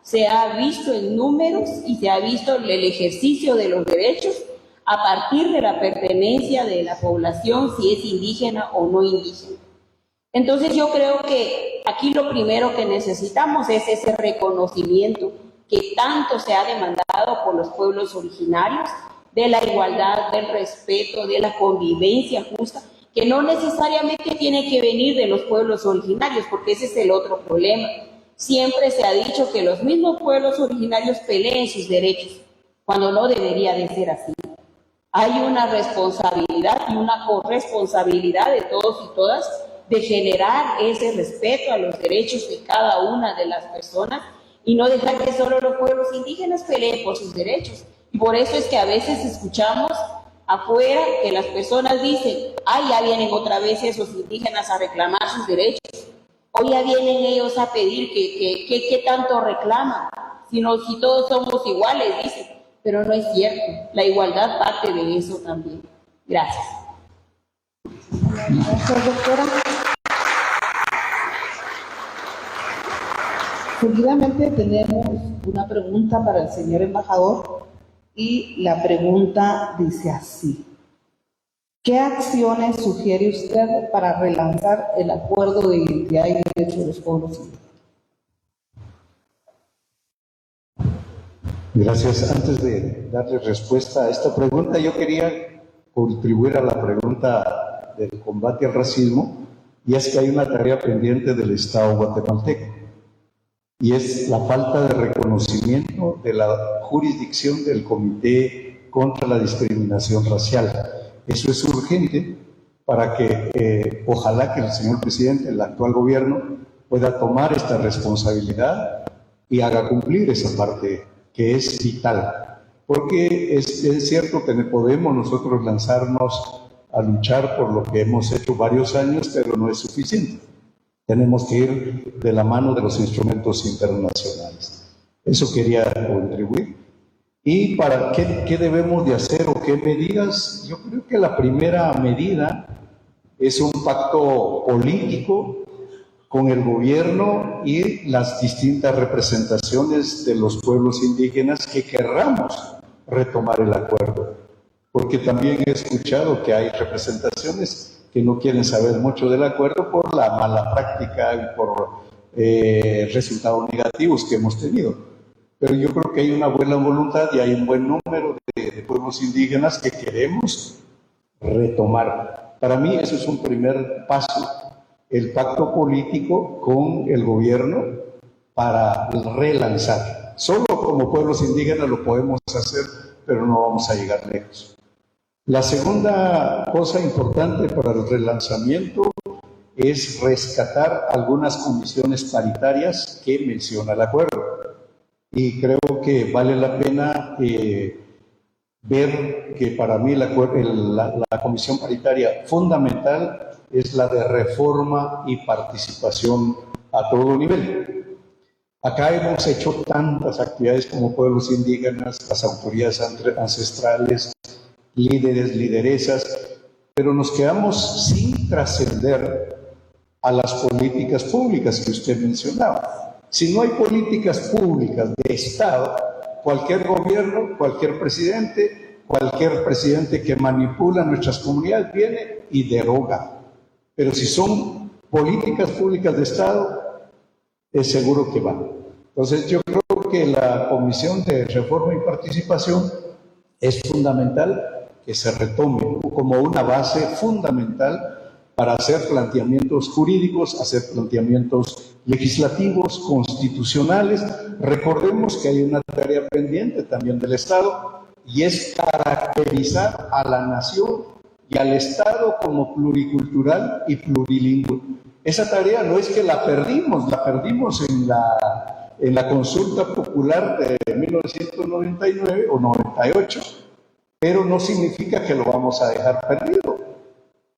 se ha visto en números y se ha visto el ejercicio de los derechos a partir de la pertenencia de la población, si es indígena o no indígena. Entonces yo creo que aquí lo primero que necesitamos es ese reconocimiento que tanto se ha demandado por los pueblos originarios, de la igualdad, del respeto, de la convivencia justa, que no necesariamente tiene que venir de los pueblos originarios, porque ese es el otro problema. Siempre se ha dicho que los mismos pueblos originarios peleen sus derechos, cuando no debería de ser así. Hay una responsabilidad y una corresponsabilidad de todos y todas de generar ese respeto a los derechos de cada una de las personas y no dejar que solo los pueblos indígenas peleen por sus derechos. Y por eso es que a veces escuchamos afuera que las personas dicen, ay, ya vienen otra vez esos indígenas a reclamar sus derechos, o ya vienen ellos a pedir que tanto reclaman, si todos somos iguales, dicen, pero no es cierto, la igualdad parte de eso también. Gracias. Gracias, doctora. Seguidamente tenemos una pregunta para el señor embajador y la pregunta dice así: ¿qué acciones sugiere usted para relanzar el acuerdo de identidad y derechos de los pueblos indígenas? Gracias. Antes de darle respuesta a esta pregunta, yo quería contribuir a la pregunta del combate al racismo, y es que hay una tarea pendiente del Estado guatemalteco, y es la falta de reconocimiento de la jurisdicción del Comité contra la Discriminación Racial. Eso es urgente para que ojalá que el señor presidente, el actual gobierno, pueda tomar esta responsabilidad y haga cumplir esa parte que es vital. Porque es cierto que podemos nosotros lanzarnos a luchar por lo que hemos hecho varios años, pero no es suficiente. Tenemos que ir de la mano de los instrumentos internacionales. Eso quería contribuir. ¿Y para qué debemos de hacer o qué medidas? Yo creo que la primera medida es un pacto político con el gobierno y las distintas representaciones de los pueblos indígenas que querramos retomar el acuerdo. Porque también he escuchado que hay representaciones que no quieren saber mucho del acuerdo por la mala práctica y por resultados negativos que hemos tenido. Pero yo creo que hay una buena voluntad y hay un buen número de pueblos indígenas que queremos retomar. Para mí eso es un primer paso, el pacto político con el gobierno para relanzar. Solo como pueblos indígenas lo podemos hacer, pero no vamos a llegar lejos. La segunda cosa importante para el relanzamiento es rescatar algunas comisiones paritarias que menciona el acuerdo. Y creo que vale la pena ver que para mí la comisión paritaria fundamental es la de reforma y participación a todo nivel. Acá hemos hecho tantas actividades como pueblos indígenas, las autoridades ancestrales, líderes, lideresas, pero nos quedamos sin trascender a las políticas públicas que usted mencionaba. Si no hay políticas públicas de Estado, cualquier gobierno, cualquier presidente que manipula nuestras comunidades viene y deroga. Pero si son políticas públicas de Estado, es seguro que van. Entonces yo creo que la Comisión de Reforma y Participación es fundamental que se retome como una base fundamental para hacer planteamientos jurídicos, hacer planteamientos legislativos, constitucionales. Recordemos que hay una tarea pendiente también del Estado y es caracterizar a la nación y al Estado como pluricultural y plurilingüe. Esa tarea no es que la perdimos en la consulta popular de 1999 o 98, pero no significa que lo vamos a dejar perdido.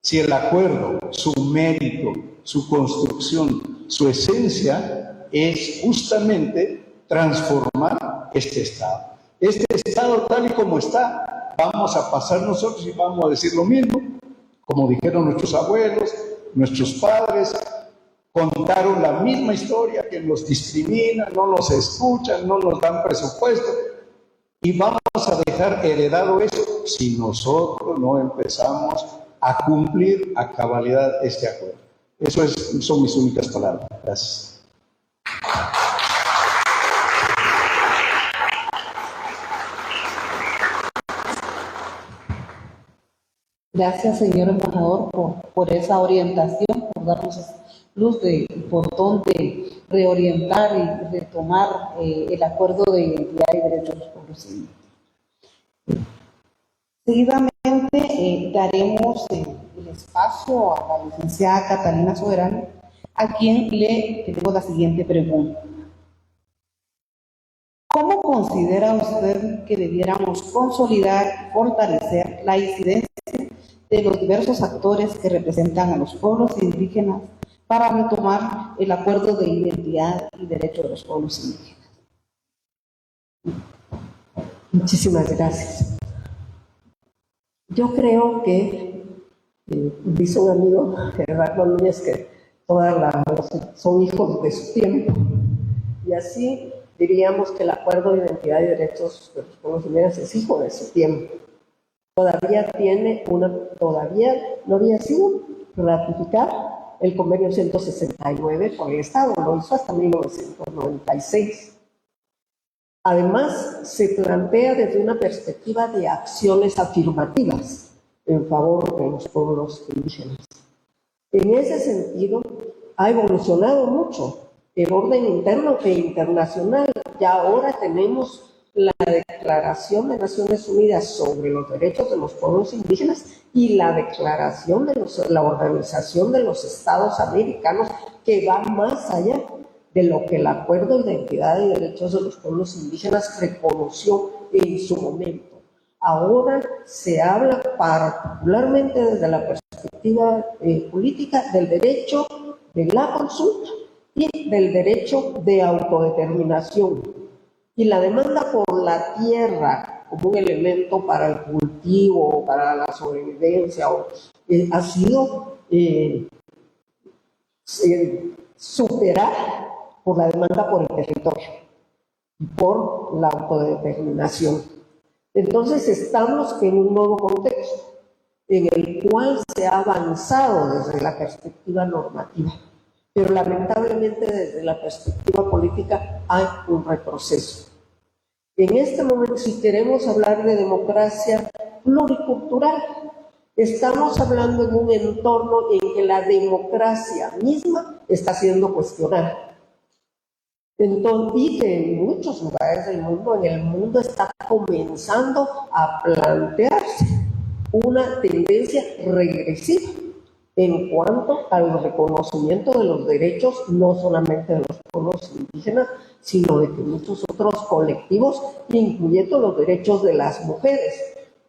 Si el acuerdo, su mérito, su construcción, su esencia es justamente transformar este Estado. Este Estado tal y como está, vamos a pasar nosotros y vamos a decir lo mismo, como dijeron nuestros abuelos, nuestros padres, contaron la misma historia, que nos discriminan, no nos escuchan, no nos dan presupuesto, y vamos a dejar heredado eso si nosotros no empezamos a cumplir a cabalidad este acuerdo. Son mis únicas palabras. Gracias. Gracias, señor embajador, por esa orientación, por darnos luz de por dónde reorientar y retomar el acuerdo de identidad y derechos de los pueblos indígenas. Seguidamente daremos el espacio a la licenciada Catalina Soberano, a quien le tengo la siguiente pregunta. ¿Cómo considera usted que debiéramos consolidar y fortalecer la incidencia de los diversos actores que representan a los pueblos indígenas para retomar el acuerdo de identidad y derecho de los pueblos indígenas? Muchísimas gracias. Yo creo que, dice un amigo, Gerardo Núñez, que son hijos de su tiempo. Y así diríamos que el acuerdo de identidad y derechos de los pueblos indígenas es hijo de su tiempo. Todavía no había sido ratificar el convenio 169 por el Estado, lo hizo hasta 1996. Además, se plantea desde una perspectiva de acciones afirmativas en favor de los pueblos indígenas. En ese sentido, ha evolucionado mucho el orden interno e internacional. Ya ahora tenemos la Declaración de Naciones Unidas sobre los Derechos de los Pueblos Indígenas y la Declaración de la Organización de los Estados Americanos, que va más allá de lo que el Acuerdo de Identidad y Derechos de los Pueblos Indígenas reconoció en su momento. Ahora se habla particularmente desde la perspectiva política del derecho de la consulta y del derecho de autodeterminación. Y la demanda por la tierra como un elemento para el cultivo, para la sobrevivencia, ha sido superada por la demanda por el territorio y por la autodeterminación. Entonces estamos en un nuevo contexto en el cual se ha avanzado desde la perspectiva normativa, pero lamentablemente desde la perspectiva política hay un retroceso. En este momento, si queremos hablar de democracia pluricultural, estamos hablando en un entorno en que la democracia misma está siendo cuestionada. Entonces, y que en muchos lugares del mundo, en el mundo, está comenzando a plantearse una tendencia regresiva en cuanto al reconocimiento de los derechos, no solamente de los pueblos indígenas, sino de que muchos otros colectivos, incluyendo los derechos de las mujeres,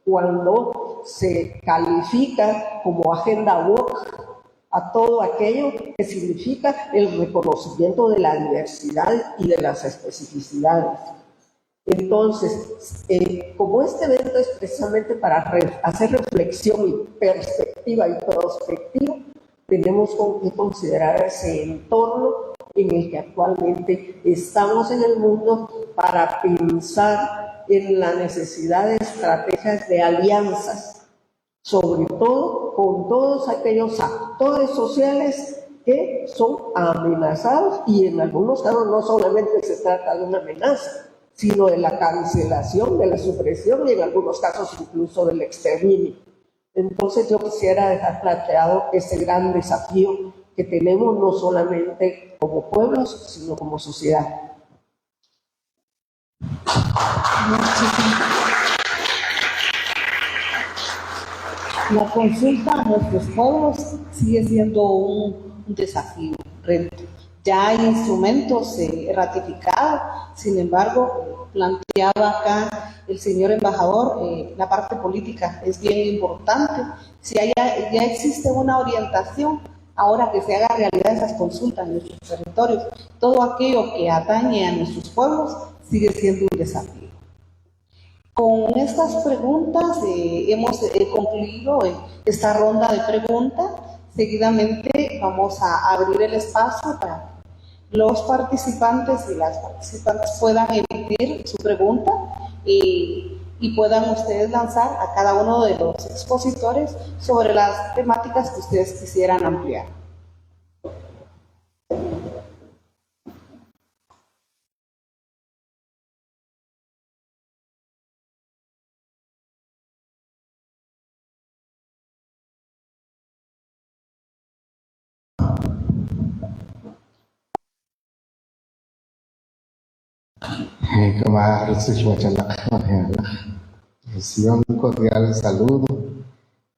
cuando se califica como agenda woke a todo aquello que significa el reconocimiento de la diversidad y de las especificidades. Entonces, como este evento es precisamente para hacer reflexión y perspectiva y prospectiva, tenemos que considerar ese entorno en el que actualmente estamos en el mundo para pensar en la necesidad de estrategias de alianzas, sobre todo con todos aquellos actores sociales que son amenazados, y en algunos casos no solamente se trata de una amenaza, sino de la cancelación, de la supresión y en algunos casos incluso del exterminio. Entonces yo quisiera dejar planteado ese gran desafío que tenemos no solamente como pueblos, sino como sociedad. La consulta a nuestros pueblos sigue siendo un desafío, reto. Ya hay instrumentos ratificados, sin embargo, planteaba acá el señor embajador, la parte política es bien importante. Si ya existe una orientación, ahora que se haga realidad esas consultas en nuestros territorios. Todo aquello que atañe a nuestros pueblos sigue siendo un desafío. Con estas preguntas hemos concluido esta ronda de preguntas. Seguidamente vamos a abrir el espacio para los participantes y las participantes puedan emitir su pregunta y puedan ustedes lanzar a cada uno de los expositores sobre las temáticas que ustedes quisieran ampliar. Reciban un cordial saludo.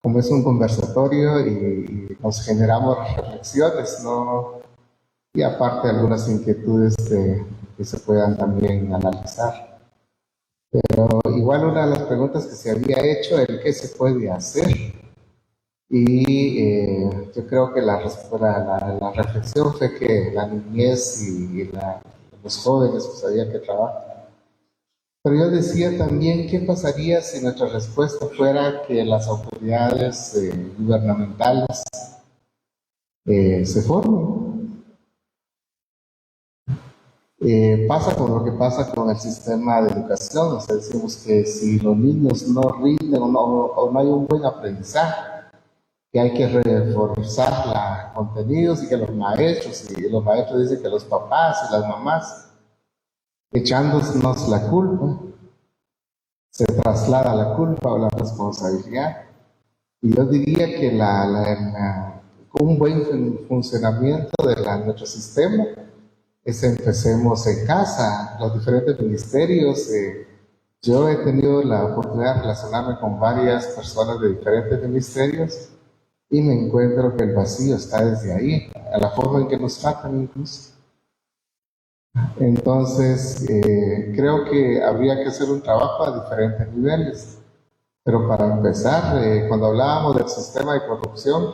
Como es un conversatorio y nos generamos reflexiones, ¿no? Y aparte algunas inquietudes que se puedan también analizar. Pero igual una de las preguntas que se había hecho es qué se puede hacer. Y yo creo que la reflexión fue que la niñez y los jóvenes pues había que trabajar. Pero yo decía también, ¿qué pasaría si nuestra respuesta fuera que las autoridades gubernamentales se formen? Pasa con lo que pasa con el sistema de educación. O sea, decimos que si los niños no rinden o no hay un buen aprendizaje, que hay que reforzar los contenidos y que los maestros dicen que los papás y las mamás, echándonos la culpa, se traslada la culpa o la responsabilidad. Y yo diría que con un buen funcionamiento de nuestro sistema es empecemos en casa, los diferentes ministerios. Yo he tenido la oportunidad de relacionarme con varias personas de diferentes ministerios y me encuentro que el vacío está desde ahí, a la forma en que nos tratan incluso. Entonces, creo que habría que hacer un trabajo a diferentes niveles. Pero para empezar, cuando hablábamos del sistema de corrupción,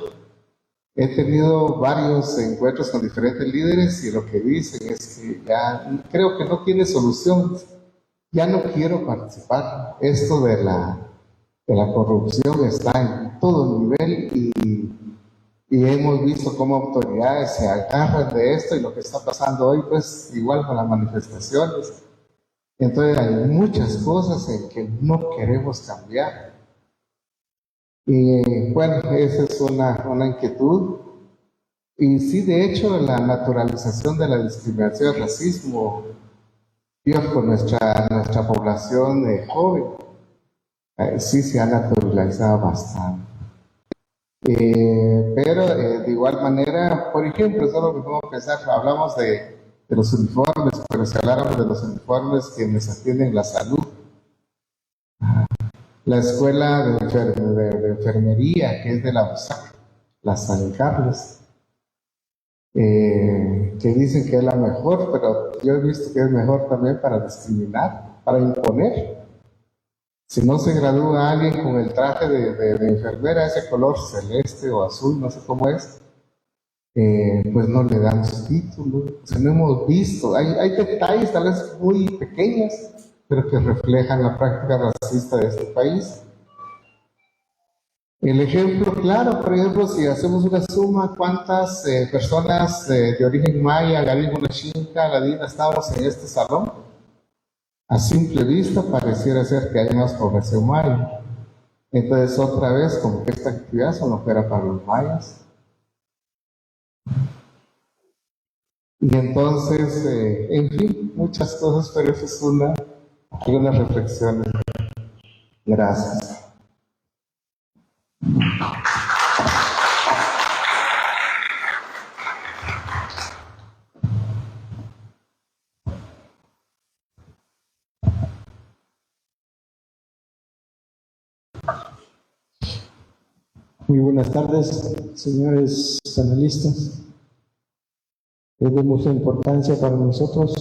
he tenido varios encuentros con diferentes líderes y lo que dicen es que ya creo que no tiene solución. Ya no quiero participar. Esto de la corrupción está en todo nivel y hemos visto cómo autoridades se agarran de esto y lo que está pasando hoy, pues igual con las manifestaciones. Entonces hay muchas cosas en que no queremos cambiar. Y bueno, esa es una inquietud. Y sí, de hecho, la naturalización de la discriminación y el racismo, con nuestra población joven, sí se ha naturalizado bastante. Pero de igual manera, por ejemplo, eso es lo que podemos pensar, hablamos de los uniformes, pero si habláramos de los uniformes que nos atienden la salud, la escuela de enfermería, que es de la USAC, la San Carlos, que dicen que es la mejor, pero yo he visto que es mejor también para discriminar, para imponer. Si no se gradúa alguien con el traje de enfermera, ese color celeste o azul, no sé cómo es, pues no le dan su título. O sea, no hemos visto, hay detalles tal vez muy pequeños, pero que reflejan la práctica racista de este país. El ejemplo claro, por ejemplo, si hacemos una suma, ¿cuántas personas de origen maya, garín, chinca, ladina estamos en este salón? A simple vista pareciera ser que hay más población maya. Entonces otra vez, como que esta actividad solo opera para los mayas. Y entonces, en fin, muchas cosas, pero eso es algunas reflexiones. Gracias. Muy buenas tardes, señores panelistas. Es de mucha importancia para nosotros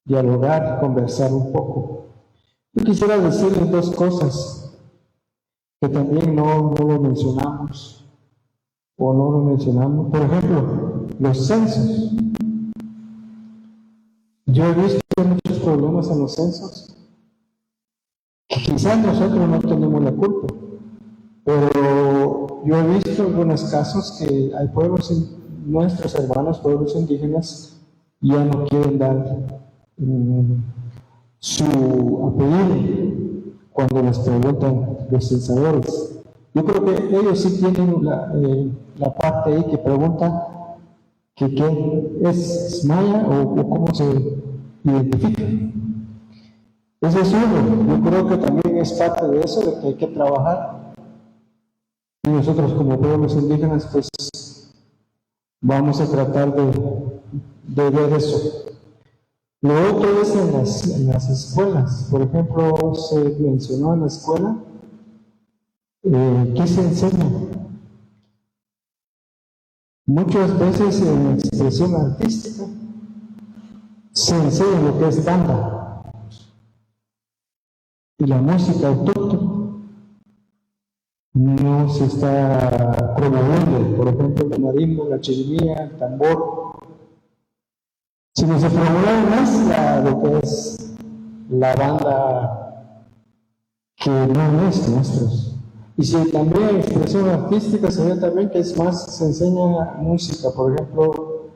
dialogar, conversar un poco. Yo quisiera decirles dos cosas que también no lo mencionamos. o no lo mencionamos. Por ejemplo, los censos. Yo he visto muchos problemas en los censos, que quizás nosotros no tenemos la culpa, pero yo he visto algunos casos que hay pueblos, nuestros hermanos pueblos indígenas, ya no quieren dar su apellido cuando les preguntan los censadores. Yo creo que ellos sí tienen la parte ahí que pregunta que qué es maya o cómo se identifica. Ese es uno. Yo creo que también es parte de eso, de que hay que trabajar. Y nosotros como pueblos indígenas, pues vamos a tratar de ver eso. Lo otro es en las escuelas. Por ejemplo, se mencionó en la escuela, ¿qué se enseña? Muchas veces en expresión artística se enseña lo que es banda y la música autóctona. No se está promoviendo, por ejemplo, el marimba, la chirimía, el tambor. Sino se promueve más lo que es la banda que no es nuestros. Y si también expresión artística se ve también que es más, se enseña música, por ejemplo,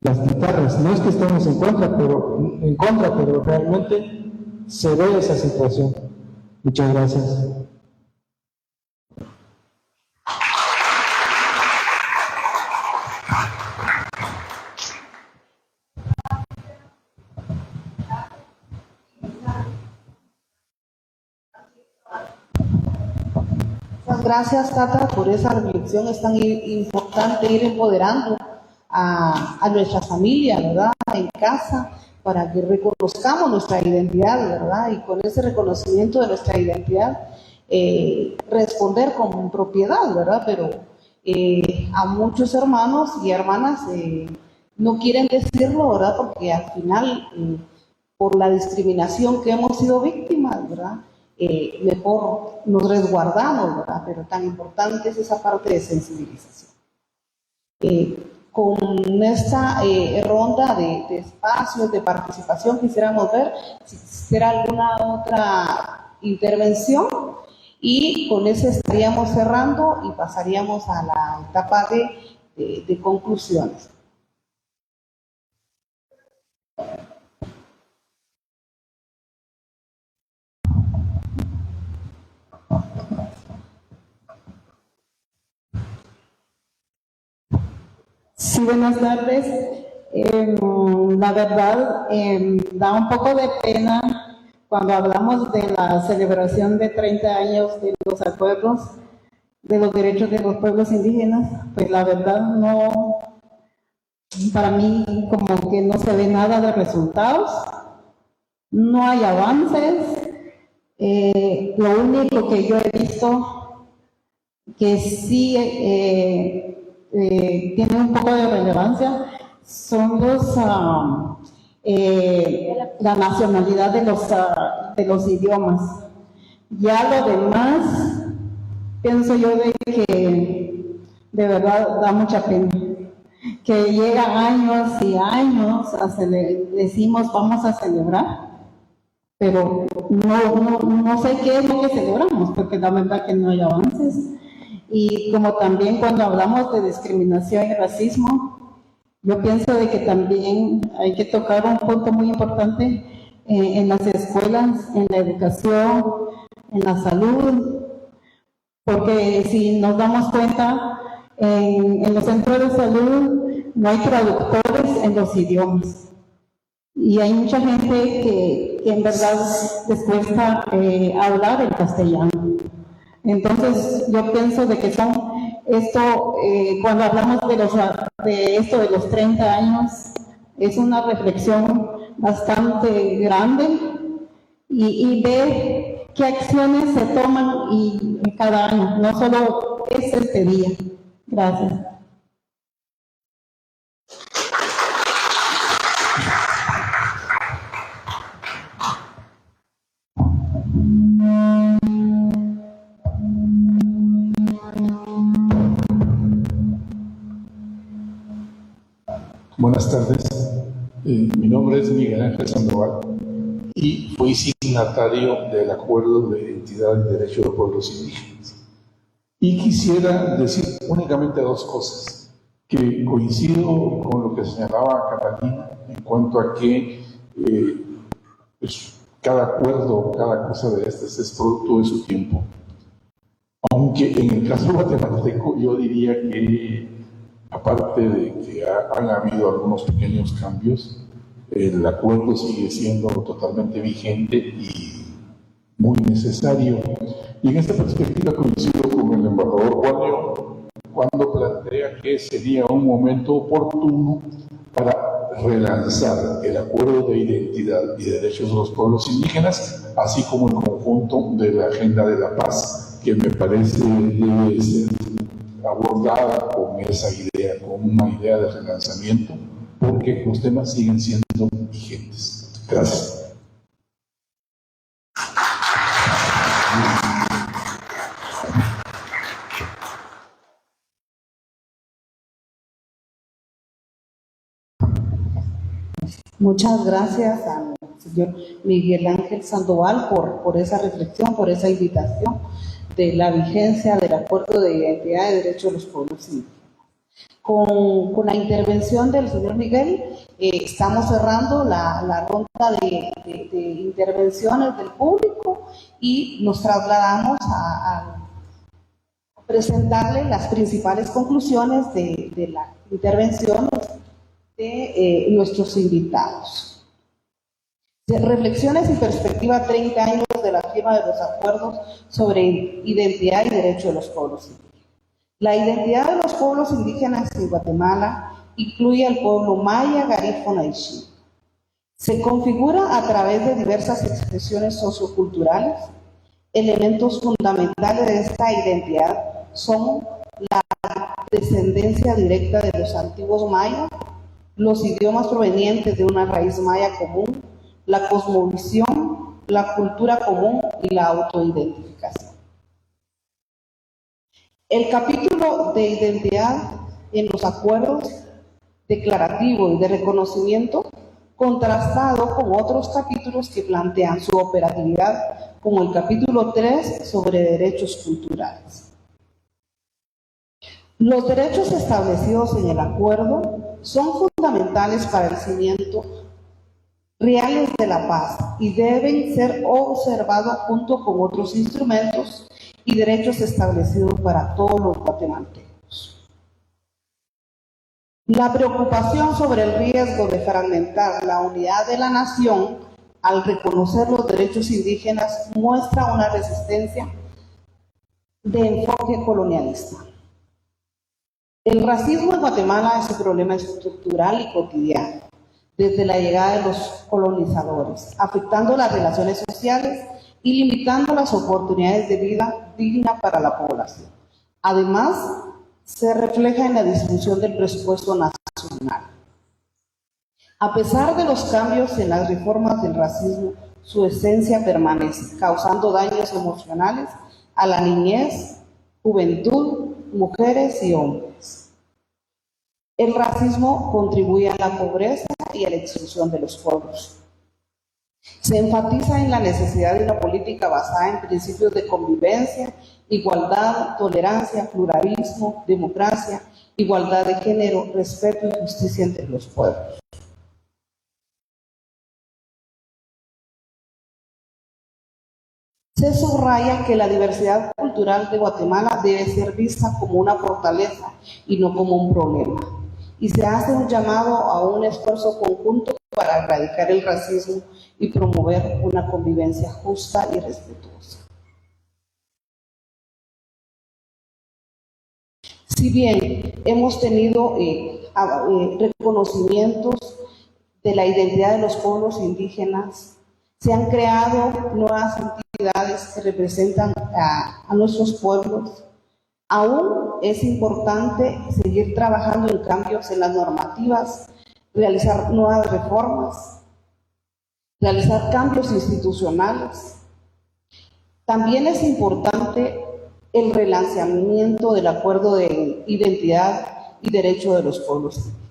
las guitarras. No es que estemos en contra, pero realmente se ve esa situación. Muchas gracias. Gracias, Tata, por esa reflexión. Es tan importante ir empoderando a nuestra familia, ¿verdad? En casa, para que reconozcamos nuestra identidad, ¿verdad? Y con ese reconocimiento de nuestra identidad, responder con propiedad, ¿verdad? Pero a muchos hermanos y hermanas no quieren decirlo, ¿verdad? Porque al final, por la discriminación que hemos sido víctimas, ¿verdad? Mejor nos resguardamos, ¿verdad? Pero tan importante es esa parte de sensibilización. Con esta ronda de espacios de participación quisiéramos ver si existiera alguna otra intervención y con eso estaríamos cerrando y pasaríamos a la etapa de conclusiones. Sí, buenas tardes. La verdad, da un poco de pena cuando hablamos de la celebración de 30 años de los acuerdos de los derechos de los pueblos indígenas. Pues la verdad no, para mí como que no se ve nada de resultados, no hay avances. Lo único que yo he visto que sí tiene un poco de relevancia son la nacionalidad de los idiomas. Ya lo demás, pienso yo de que de verdad da mucha pena, que llegan años y años, decimos vamos a celebrar, pero no sé qué es lo que celebramos, porque la verdad que no hay avances. Y como también cuando hablamos de discriminación y racismo, yo pienso de que también hay que tocar un punto muy importante en las escuelas, en la educación, en la salud, porque si nos damos cuenta, en los centros de salud no hay traductores en los idiomas. Y hay mucha gente que en verdad les cuesta hablar el castellano. Entonces, yo pienso de que cuando hablamos de esto de los 30 años, es una reflexión bastante grande y ver qué acciones se toman cada año, no solo es este día. Gracias. Buenas tardes. Mi nombre es Miguel Ángel Sandoval y fui signatario del Acuerdo de Identidad y Derecho de los Pueblos Indígenas. Y quisiera decir únicamente dos cosas, que coincido con lo que señalaba Catalina en cuanto a que pues, cada acuerdo, cada cosa de estas es producto de su tiempo. Aunque en el caso guatemalteco yo diría que, aparte de que han habido algunos pequeños cambios, el acuerdo sigue siendo totalmente vigente y muy necesario. Y en esta perspectiva coincido con el embajador Juan León cuando plantea que sería un momento oportuno para relanzar el acuerdo de identidad y derechos de los pueblos indígenas, así como el conjunto de la Agenda de la Paz, que me parece debe ser abordada con esa idea, con una idea de relanzamiento, porque los temas siguen siendo vigentes. Gracias. Muchas gracias al señor Miguel Ángel Sandoval por esa reflexión, por esa invitación de la vigencia del Acuerdo de Identidad y Derecho de los Pueblos Indígenas. Con la intervención del señor Miguel, estamos cerrando la ronda de intervenciones del público y nos trasladamos a presentarle las principales conclusiones de la intervención de nuestros invitados. Reflexiones y perspectiva 30 años de la firma de los acuerdos sobre identidad y derecho de los pueblos indígenas. La identidad de los pueblos indígenas en Guatemala incluye al pueblo maya, garífuna y xi. Se configura a través de diversas expresiones socioculturales. Elementos fundamentales de esta identidad son la descendencia directa de los antiguos mayas, los idiomas provenientes de una raíz maya común, la cosmovisión, la cultura común y la autoidentificación. El capítulo de identidad en los acuerdos declarativo y de reconocimiento, contrastado con otros capítulos que plantean su operatividad, como el capítulo 3 sobre derechos culturales. Los derechos establecidos en el acuerdo son fundamentales para el cimiento reales de la paz y deben ser observados junto con otros instrumentos y derechos establecidos para todos los guatemaltecos. La preocupación sobre el riesgo de fragmentar la unidad de la nación al reconocer los derechos indígenas muestra una resistencia de enfoque colonialista. El racismo en Guatemala es un problema estructural y cotidiano, desde la llegada de los colonizadores, afectando las relaciones sociales y limitando las oportunidades de vida digna para la población. Además, se refleja en la distribución del presupuesto nacional. A pesar de los cambios en las reformas del racismo, su esencia permanece, causando daños emocionales a la niñez, juventud, mujeres y hombres. El racismo contribuye a la pobreza y a la exclusión de los pueblos. Se enfatiza en la necesidad de una política basada en principios de convivencia, igualdad, tolerancia, pluralismo, democracia, igualdad de género, respeto y justicia entre los pueblos. Se subraya que la diversidad cultural de Guatemala debe ser vista como una fortaleza y no como un problema. Y se hace un llamado a un esfuerzo conjunto para erradicar el racismo y promover una convivencia justa y respetuosa. Si bien hemos tenido reconocimientos de la identidad de los pueblos indígenas, se han creado nuevas entidades que representan a nuestros pueblos. Aún es importante seguir trabajando en cambios en las normativas, realizar nuevas reformas, realizar cambios institucionales. También es importante el relanzamiento del acuerdo de identidad y derecho de los pueblos indígenas.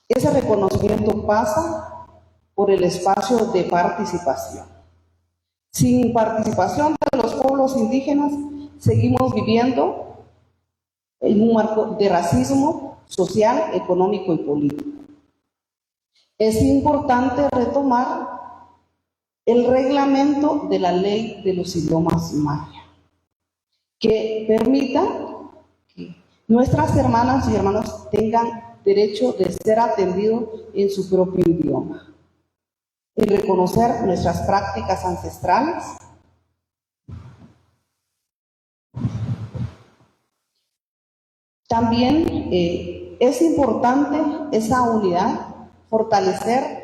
Ese reconocimiento pasa por el espacio de participación. Sin participación de los pueblos indígenas, seguimos viviendo en un marco de racismo social, económico y político. Es importante retomar el reglamento de la ley de los idiomas maya, que permita que nuestras hermanas y hermanos tengan derecho de ser atendidos en su propio idioma, y reconocer nuestras prácticas ancestrales. También es importante esa unidad, fortalecer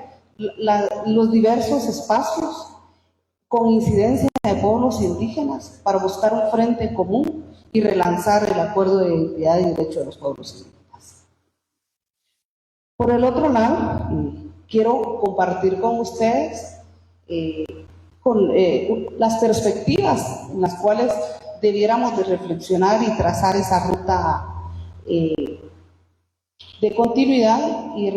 los diversos espacios con incidencia de pueblos indígenas para buscar un frente común y relanzar el acuerdo de identidad y derecho de los pueblos indígenas. Por el otro lado, quiero compartir con ustedes las perspectivas en las cuales debiéramos de reflexionar y trazar esa ruta de continuidad y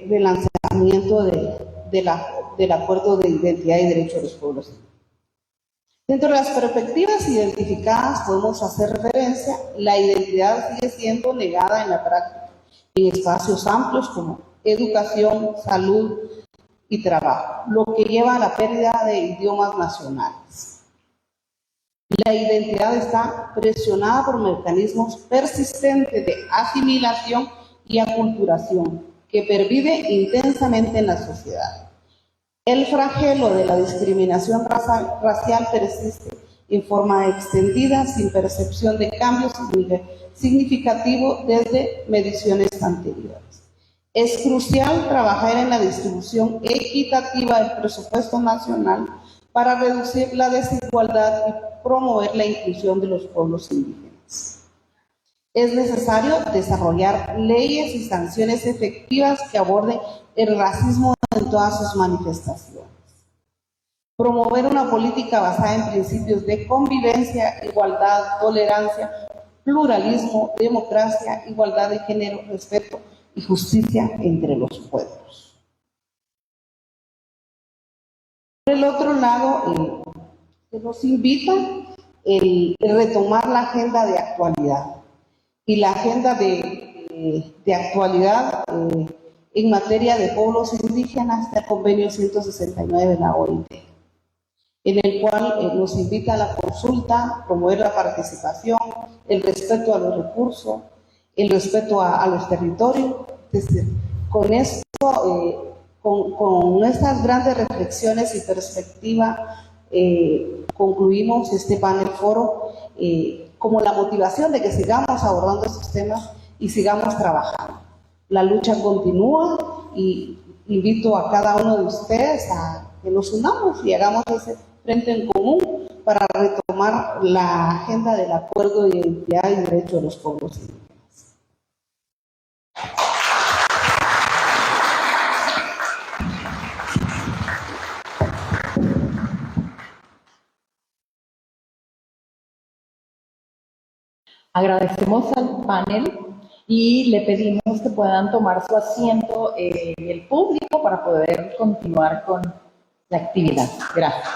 relanzamiento del acuerdo de identidad y derecho de los pueblos indígenas. Dentro de las perspectivas identificadas podemos hacer referencia, la identidad sigue siendo negada en la práctica, en espacios amplios como educación, salud y trabajo, lo que lleva a la pérdida de idiomas nacionales. La identidad está presionada por mecanismos persistentes de asimilación y aculturación que pervive intensamente en la sociedad. El flagelo de la discriminación racial persiste en forma extendida, sin percepción de cambios significativos desde mediciones anteriores. Es crucial trabajar en la distribución equitativa del presupuesto nacional para reducir la desigualdad y promover la inclusión de los pueblos indígenas. Es necesario desarrollar leyes y sanciones efectivas que aborden el racismo en todas sus manifestaciones. Promover una política basada en principios de convivencia, igualdad, tolerancia, pluralismo, democracia, igualdad de género, respeto y justicia entre los pueblos. Por el otro lado, se nos invita el retomar la agenda de actualidad. Y la agenda de actualidad en materia de pueblos indígenas del convenio 169 de la OIT, en el cual nos invita a la consulta, promover la participación, el respeto a los recursos, el respeto a los territorios. Entonces, con esto, con estas grandes reflexiones y perspectivas, concluimos este panel foro como la motivación de que sigamos abordando estos temas y sigamos trabajando. La lucha continúa y invito a cada uno de ustedes a que nos unamos y hagamos ese frente en común para retomar la agenda del acuerdo de identidad y derecho de los pueblos indígenas. Agradecemos al panel y le pedimos que puedan tomar su asiento el público para poder continuar con la actividad. Gracias.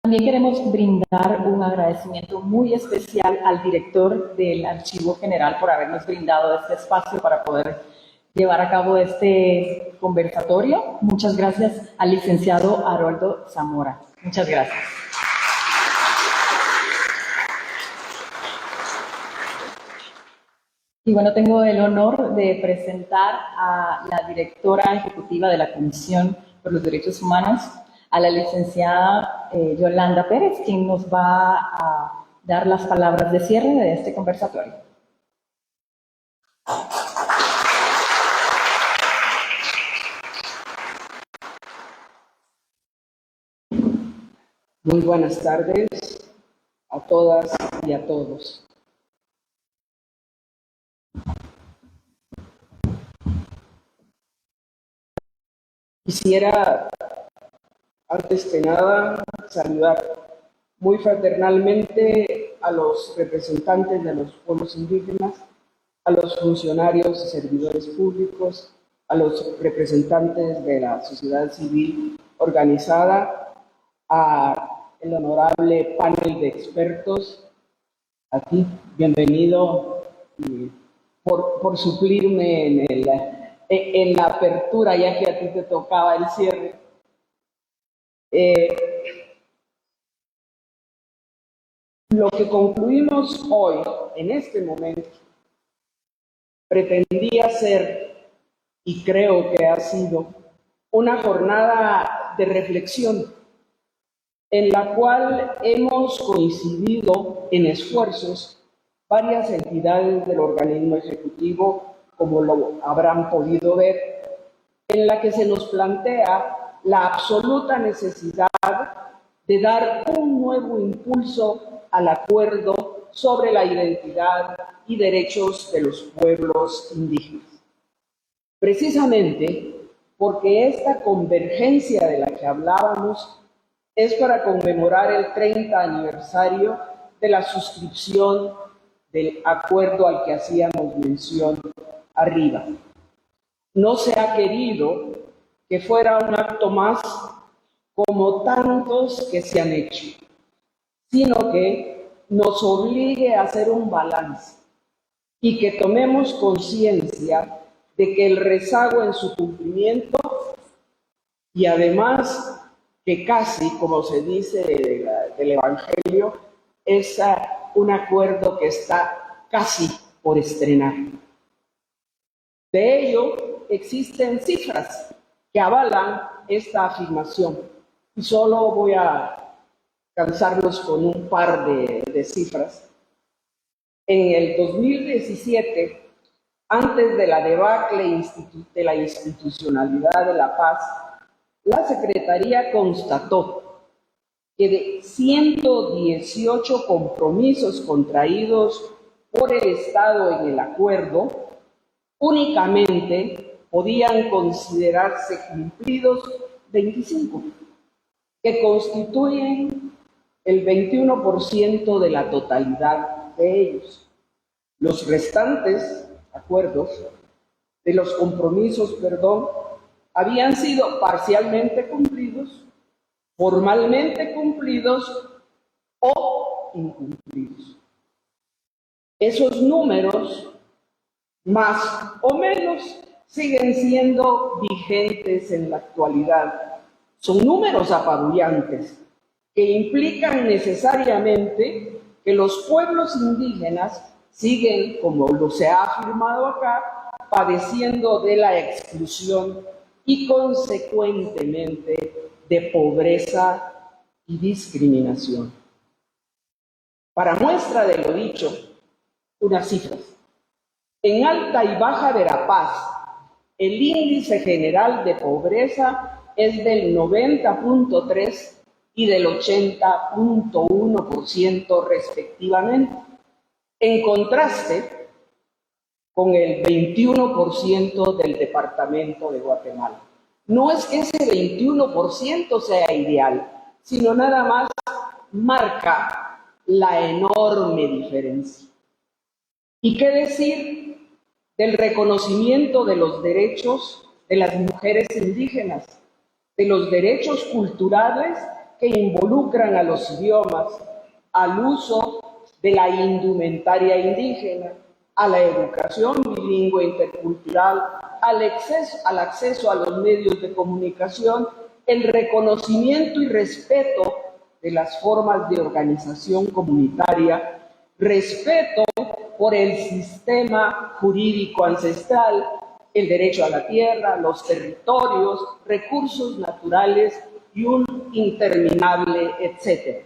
También queremos brindar un agradecimiento muy especial al director del Archivo General por habernos brindado este espacio para poder llevar a cabo este conversatorio. Muchas gracias al licenciado Haroldo Zamora. Muchas gracias. Y bueno, tengo el honor de presentar a la directora ejecutiva de la Comisión por los Derechos Humanos, a la licenciada Yolanda Pérez, quien nos va a dar las palabras de cierre de este conversatorio. Muy buenas tardes a todas y a todos. Quisiera, antes que nada, saludar muy fraternalmente a los representantes de los pueblos indígenas, a los funcionarios y servidores públicos, a los representantes de la sociedad civil organizada, a el honorable panel de expertos, a ti, bienvenido, y por suplirme en la apertura, ya que a ti te tocaba el cierre. Lo que concluimos hoy, en este momento, pretendía ser, y creo que ha sido, una jornada de reflexión en la cual hemos coincidido en esfuerzos varias entidades del organismo ejecutivo, como lo habrán podido ver, en la que se nos plantea la absoluta necesidad de dar un nuevo impulso al acuerdo sobre la identidad y derechos de los pueblos indígenas. Precisamente porque esta convergencia de la que hablábamos es para conmemorar el 30 aniversario de la suscripción del acuerdo al que hacíamos mención arriba. No se ha querido que fuera un acto más como tantos que se han hecho, sino que nos obligue a hacer un balance y que tomemos conciencia de que el rezago en su cumplimiento y además que casi, como se dice del Evangelio, es un acuerdo que está casi por estrenar. De ello existen cifras que avalan esta afirmación y solo voy a cansarlos con un par de cifras. En el 2017, antes de la debacle de la institucionalidad de la paz, la Secretaría constató que de 118 compromisos contraídos por el Estado en el acuerdo, únicamente podían considerarse cumplidos 25, que constituyen el 21% de la totalidad de ellos. Los restantes acuerdos, de los compromisos, habían sido parcialmente cumplidos, formalmente cumplidos o incumplidos. Esos números, más o menos, siguen siendo vigentes en la actualidad. Son números apabullantes que implican necesariamente que los pueblos indígenas siguen, como lo se ha afirmado acá, padeciendo de la exclusión y consecuentemente de pobreza y discriminación. Para muestra de lo dicho, unas cifras. En Alta y Baja Verapaz, el índice general de pobreza es del 90.3% y del 80.1% respectivamente, en contraste con el 21% del departamento de Guatemala. No es que ese 21% sea ideal, sino nada más marca la enorme diferencia. ¿Y qué decir del reconocimiento de los derechos de las mujeres indígenas, de los derechos culturales que involucran a los idiomas, al uso de la indumentaria indígena, a la educación bilingüe intercultural, al acceso a los medios de comunicación, el reconocimiento y respeto de las formas de organización comunitaria, respeto por el sistema jurídico ancestral, el derecho a la tierra, los territorios, recursos naturales y un interminable etcétera.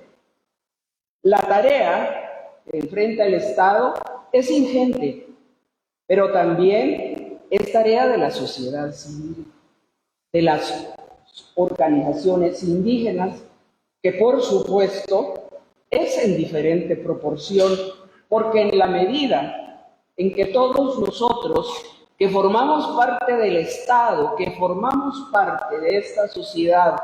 La tarea que enfrenta el Estado es ingente, pero también es tarea de la sociedad civil, de las organizaciones indígenas, que por supuesto es en diferente proporción, porque en la medida en que todos nosotros que formamos parte del Estado, que formamos parte de esta sociedad,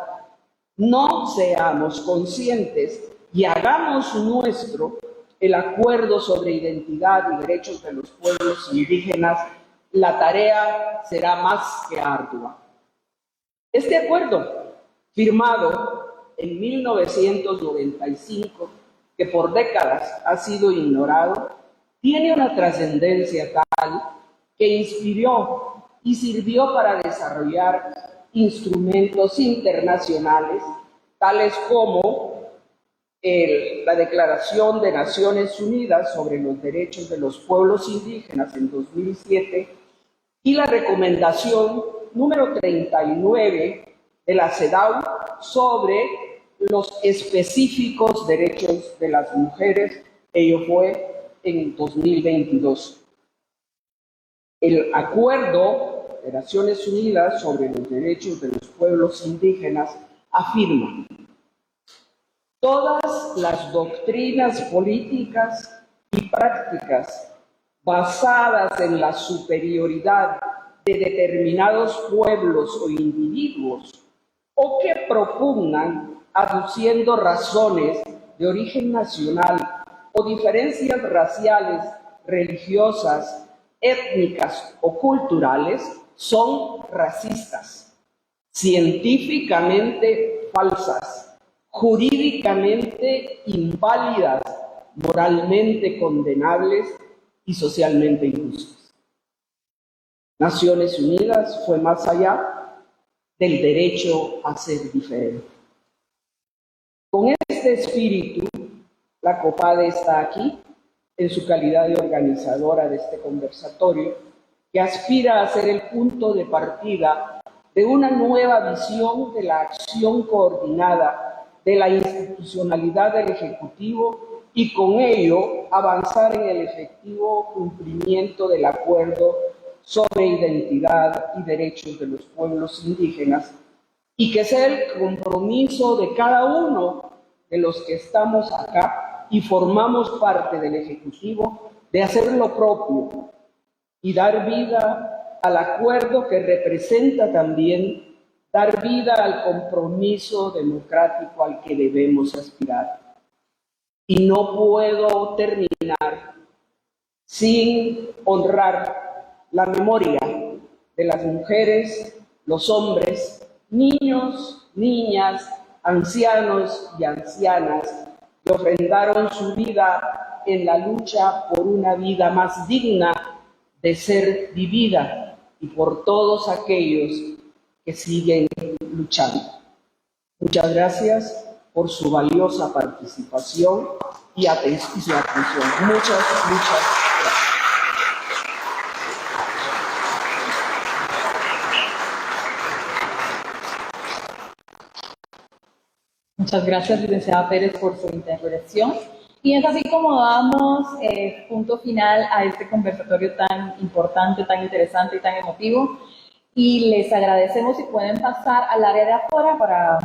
no seamos conscientes y hagamos nuestro el acuerdo sobre identidad y derechos de los pueblos indígenas, la tarea será más que ardua. Este acuerdo, firmado en 1995, que por décadas ha sido ignorado, tiene una trascendencia tal que inspiró y sirvió para desarrollar instrumentos internacionales, tales como la Declaración de Naciones Unidas sobre los Derechos de los Pueblos Indígenas en 2007 y la Recomendación número 39 de la CEDAW sobre los específicos derechos de las mujeres. Ello fue en 2022. El Acuerdo de Naciones Unidas sobre los Derechos de los Pueblos Indígenas afirma: todas las doctrinas políticas y prácticas basadas en la superioridad de determinados pueblos o individuos o que propugnan aduciendo razones de origen nacional o diferencias raciales, religiosas, étnicas o culturales son racistas, científicamente falsas, jurídicamente inválidas, moralmente condenables y socialmente injustas. Naciones Unidas fue más allá del derecho a ser diferente. Con este espíritu, la COPADE está aquí en su calidad de organizadora de este conversatorio, que aspira a ser el punto de partida de una nueva visión de la acción coordinada de la institucionalidad del Ejecutivo y con ello avanzar en el efectivo cumplimiento del acuerdo sobre identidad y derechos de los pueblos indígenas, y que sea el compromiso de cada uno de los que estamos acá y formamos parte del Ejecutivo de hacer lo propio y dar vida al acuerdo que representa también dar vida al compromiso democrático al que debemos aspirar. Y no puedo terminar sin honrar la memoria de las mujeres, los hombres, niños, niñas, ancianos y ancianas que ofrendaron su vida en la lucha por una vida más digna de ser vivida y por todos aquellos que siguen luchando. Muchas gracias por su valiosa participación y atención. Muchas gracias. Muchas gracias, licenciada Pérez, por su intervención. Y es así como damos punto final a este conversatorio tan importante, tan interesante y tan emotivo. Y les agradecemos si pueden pasar al área de afuera para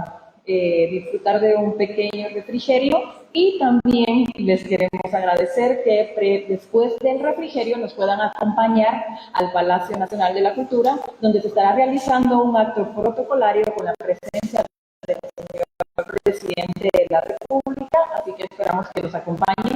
disfrutar de un pequeño refrigerio, y también les queremos agradecer que después del refrigerio nos puedan acompañar al Palacio Nacional de la Cultura, donde se estará realizando un acto protocolario con la presencia del señor presidente de la República, así que esperamos que nos acompañen